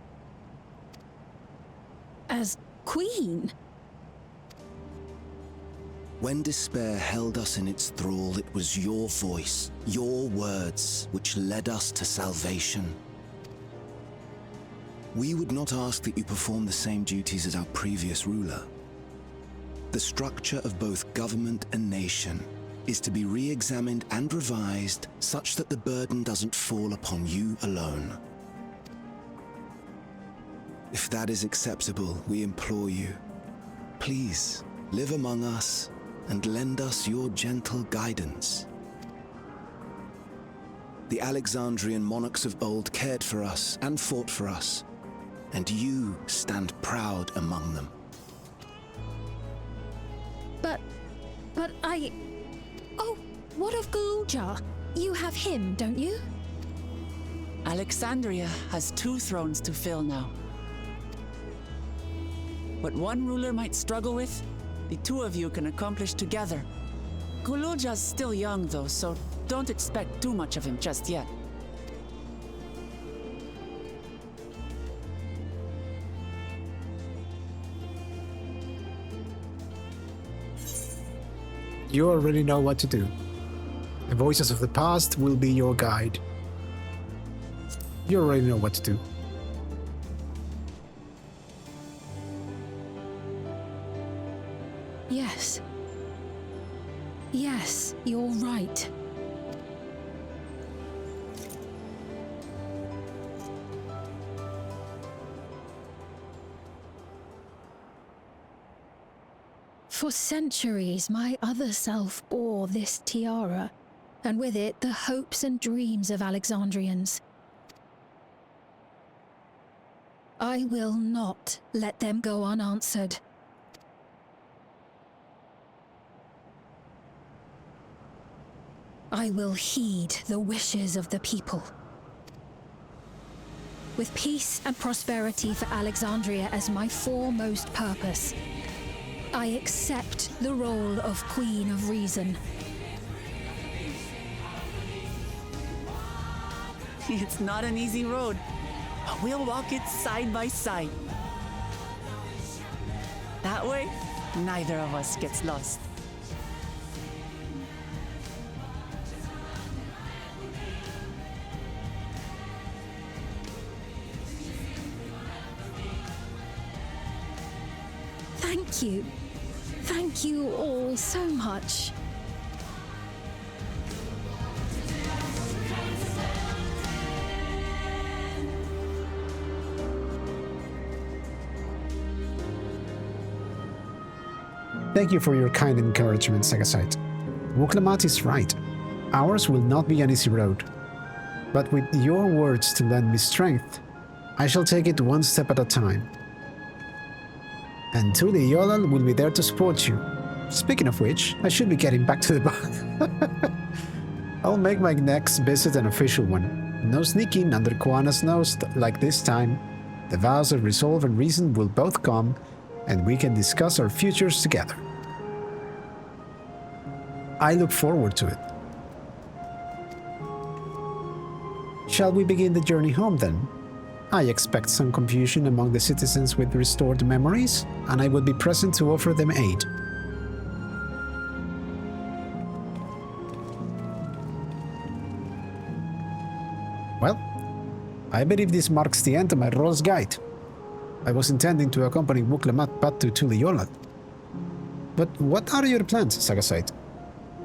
As queen? When despair held us in its thrall, it was your voice, your words, which led us to salvation. We would not ask that you perform the same duties as our previous ruler. The structure of both government and nation is to be re-examined and revised such that the burden doesn't fall upon you alone. If that is acceptable, we implore you, please live among us and lend us your gentle guidance. The Alexandrian monarchs of old cared for us and fought for us, and you stand proud among them. But I... Oh, what of Galulja? You have him, don't you? Alexandria has 2 thrones to fill now. What one ruler might struggle with, the 2 of you can accomplish together. Galulja's still young though, so don't expect too much of him just yet. You already know what to do. The voices of the past will be your guide. You already know what to do. Yes. Yes, you're right. For centuries, my other self bore this tiara, and with it the hopes and dreams of Alexandrians. I will not let them go unanswered. I will heed the wishes of the people. With peace and prosperity for Alexandria as my foremost purpose, I accept the role of Queen of Reason. It's not an easy road, but we'll walk it side by side. That way, neither of us gets lost. Thank you. Thank you all so much. Thank you for your kind encouragement, Sagasite. Wuklamat is right. Ours will not be an easy road. But with your words to lend me strength, I shall take it one step at a time. And Tuli Yolal will be there to support you. Speaking of which, I should be getting back to the bar. I'll make my next visit an official one. No sneaking under Koana's nose like this time. The vows of resolve and reason will both come, and we can discuss our futures together. I look forward to it. Shall we begin the journey home then? I expect some confusion among the citizens with restored memories, and I will be present to offer them aid. Well, I believe this marks the end of my Roll's Guide. I was intending to accompany Wuklamat back to Tuliyola. But what are your plans, Sagasite?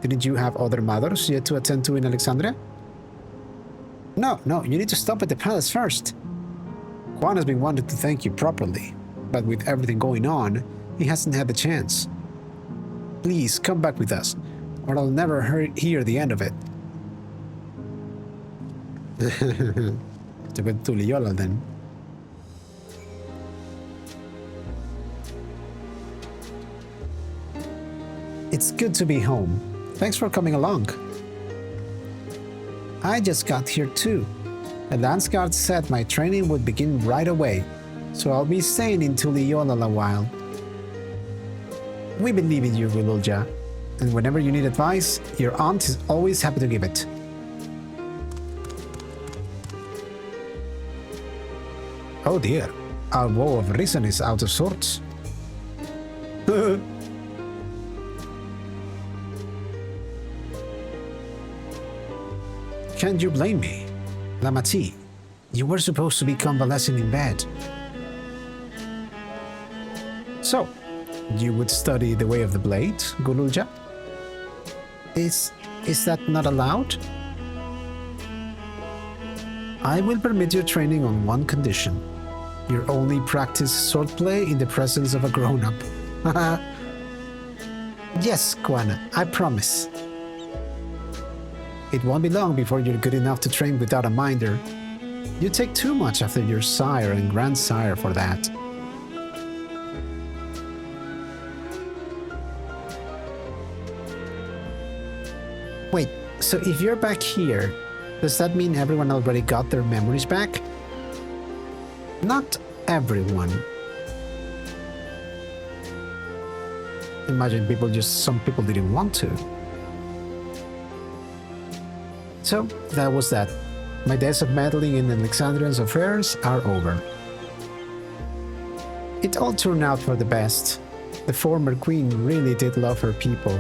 Didn't you have other matters yet to attend to in Alexandria? No, you need to stop at the palace first. Juan has been wanting to thank you properly, but with everything going on, he hasn't had the chance. Please come back with us, or I'll never hear the end of it. To go to Tuliyola then. It's good to be home. Thanks for coming along. I just got here too. The Lance Guard said my training would begin right away, so I'll be staying in Tuliyola a while. We believe in you, Galulja, and whenever you need advice, your aunt is always happy to give it. Oh dear, our woe of reason is out of sorts. Can't you blame me? Lamati, you were supposed to be convalescing in bed. So, you would study the way of the blade, Galulja? Is that not allowed? I will permit your training on one condition. You only practice swordplay in the presence of a grown-up. Yes, Kwana, I promise. It won't be long before you're good enough to train without a minder. You take too much after your sire and grandsire for that. Wait, so if you're back here, does that mean everyone already got their memories back? Not everyone. Imagine some people didn't want to. So, that was that. My days of meddling in Alexandrian's affairs are over. It all turned out for the best. The former queen really did love her people,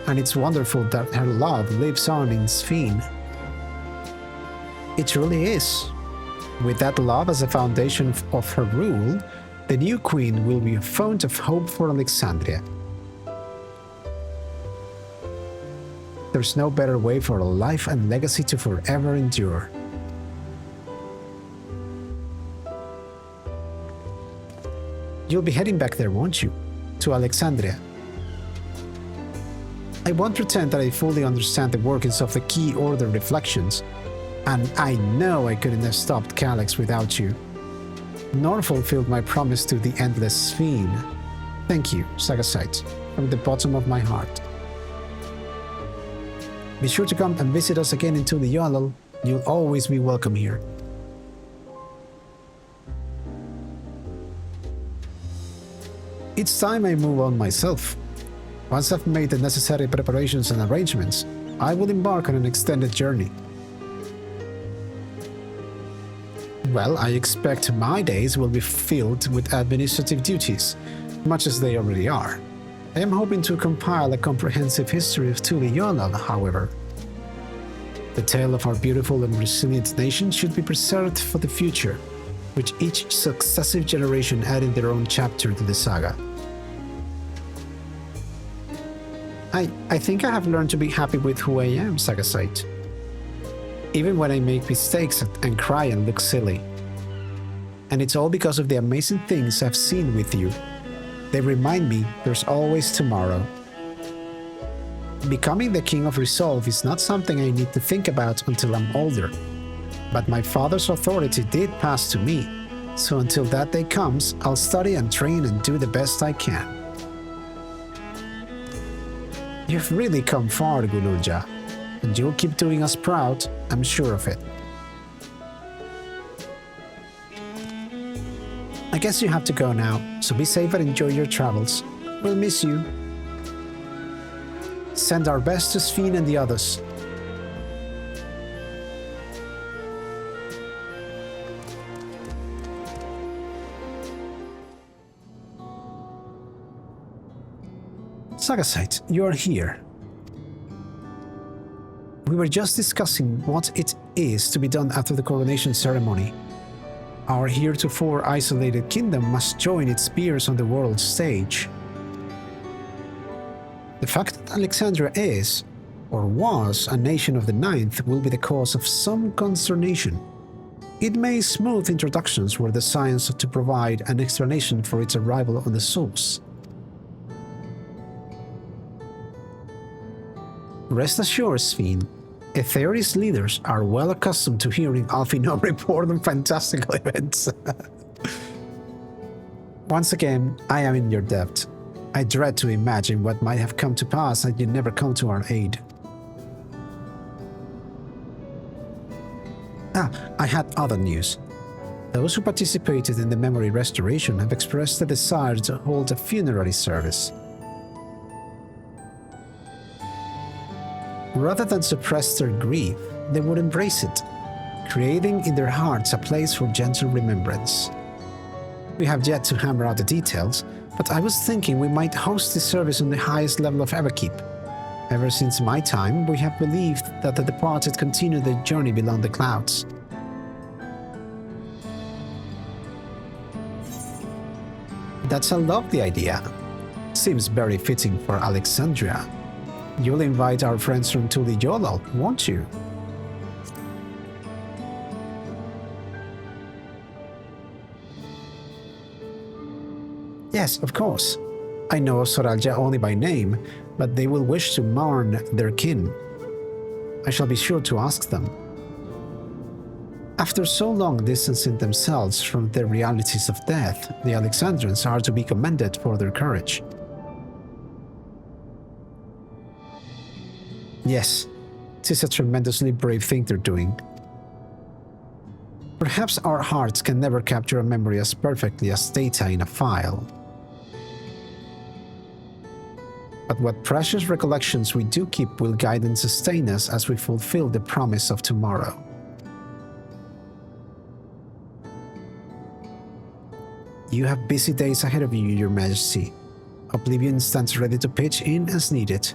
and it's wonderful that her love lives on in Sphene. It truly is. With that love as a foundation of her rule, the new queen will be a fount of hope for Alexandria. There's no better way for a life and legacy to forever endure. You'll be heading back there, won't you? To Alexandria. I won't pretend that I fully understand the workings of the Key Order reflections, and I know I couldn't have stopped Calyx without you, nor fulfilled my promise to the Endless Sphene. Thank you, Sagasite, from the bottom of my heart. Be sure to come and visit us again in Tuliyollal. You'll always be welcome here. It's time I move on myself. Once I've made the necessary preparations and arrangements, I will embark on an extended journey. Well, I expect my days will be filled with administrative duties, much as they already are. I am hoping to compile a comprehensive history of Tuliyollal, however. The tale of our beautiful and resilient nation should be preserved for the future, with each successive generation adding their own chapter to the saga. I think I have learned to be happy with who I am, Sagasite. Even when I make mistakes and cry and look silly. And it's all because of the amazing things I've seen with you. They remind me there's always tomorrow. Becoming the King of Resolve is not something I need to think about until I'm older. But my father's authority did pass to me, so until that day comes, I'll study and train and do the best I can. You've really come far, Gululja, and you'll keep doing us proud, I'm sure of it. I guess you have to go now, so be safe and enjoy your travels. We'll miss you. Send our best to Sphene and the others. Sagasite, you are here. We were just discussing what it is to be done after the coronation ceremony. Our heretofore isolated kingdom must join its peers on the world stage. The fact that Alexandria is, or was, a nation of the Ninth will be the cause of some consternation. It may smooth introductions were the science to provide an explanation for its arrival on the source. Rest assured, Sphene, Etheri's leaders are well accustomed to hearing Alphinaud report on fantastical events. Once again, I am in your debt. I dread to imagine what might have come to pass had you never come to our aid. I had other news. Those who participated in the memory restoration have expressed a desire to hold a funerary service. Rather than suppress their grief, they would embrace it, creating in their hearts a place for gentle remembrance. We have yet to hammer out the details, but I was thinking we might host the service on the highest level of Everkeep. Ever since my time, we have believed that the departed continue their journey beyond the clouds. That's a lovely idea. Seems very fitting for Alexandria. You'll invite our friends from Tuliyollal, won't you? Yes, of course. I know of Soralja only by name, but they will wish to mourn their kin. I shall be sure to ask them. After so long distancing themselves from the realities of death, the Alexandrians are to be commended for their courage. Yes, it is a tremendously brave thing they're doing. Perhaps our hearts can never capture a memory as perfectly as data in a file. But what precious recollections we do keep will guide and sustain us as we fulfill the promise of tomorrow. You have busy days ahead of you, Your Majesty. Oblivion stands ready to pitch in as needed.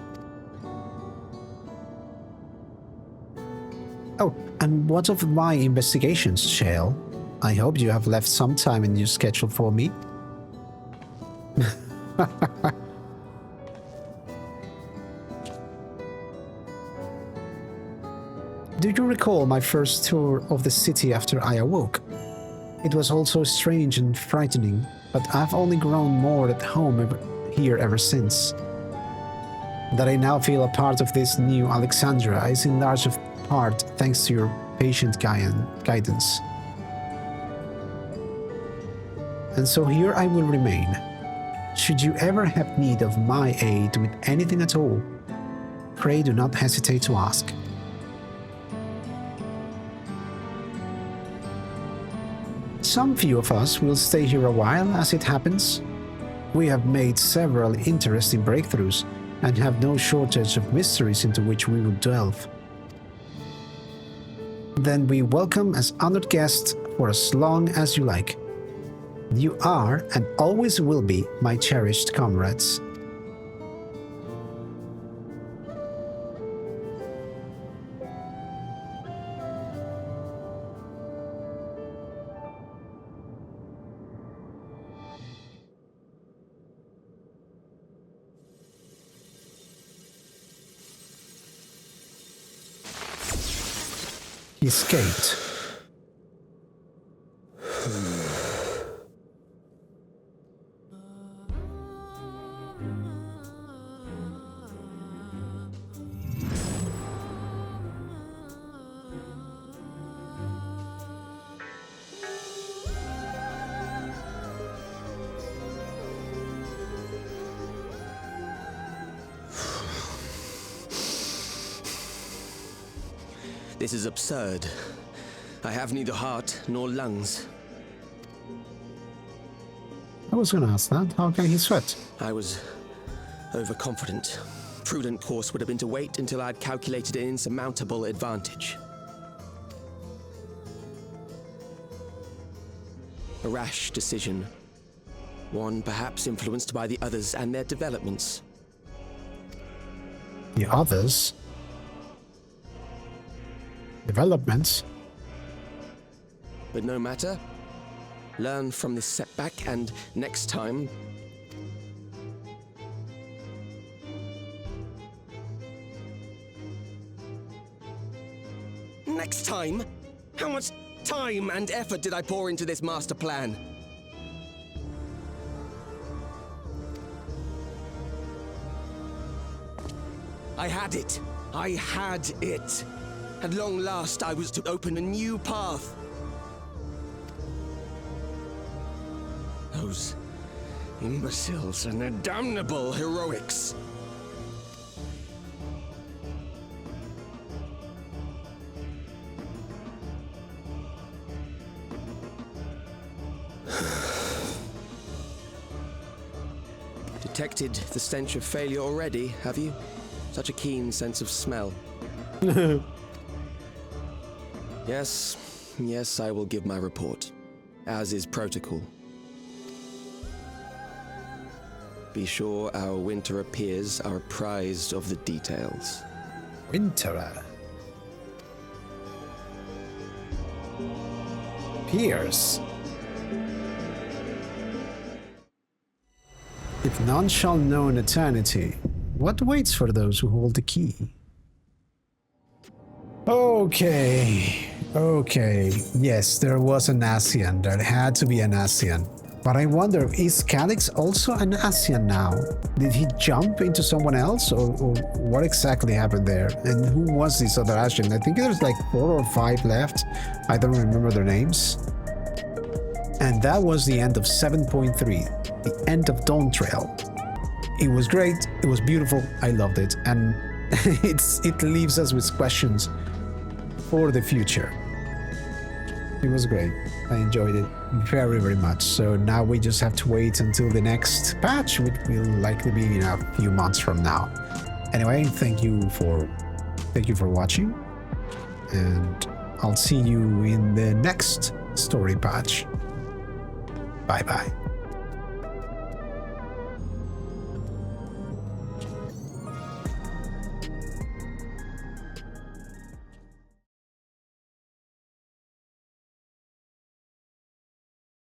Oh, and what of my investigations, Shale? I hope you have left some time in your schedule for me. Do you recall my first tour of the city after I awoke? It was also strange and frightening, but I've only grown more at home here ever since. That I now feel a part of this new Alexandria is in large part thanks to your patient guidance. And so here I will remain. Should you ever have need of my aid with anything at all, pray do not hesitate to ask. Some few of us will stay here a while as it happens. We have made several interesting breakthroughs and have no shortage of mysteries into which we will delve. Then we welcome as honored guests for as long as you like. You are and always will be my cherished comrades. He escaped. This is absurd. I have neither heart nor lungs. I was gonna ask that. How can he sweat? I was overconfident. Prudent course would have been to wait until I'd calculated an insurmountable advantage. A rash decision. One perhaps influenced by the others and their developments. The others? Developments? But no matter. Learn from this setback and next time... Next time? How much time and effort did I pour into this master plan? I had it. I had it. At long last, I was to open a new path. Those imbeciles and their damnable heroics. Detected the stench of failure already, have you? Such a keen sense of smell. Yes, I will give my report, as is protocol. Be sure our Winterer peers are apprised of the details. Winterer? Peers? If none shall know in eternity, what waits for those who hold the key? Okay. Yes, there was an Asian. There had to be an Asian. But I wonder, is Calyx also an Asian now? Did he jump into someone else, or what exactly happened there? And who was this other Asian? I think there's like 4 or 5 left. I don't remember their names. And that was the end of 7.3, the end of Dawntrail. It was great, it was beautiful, I loved it, and it leaves us with questions for the future. It was great. I enjoyed it very, very much. So now we just have to wait until the next patch, which will likely be in a few months from now. Anyway, thank you for watching, and I'll see you in the next story patch. Bye bye.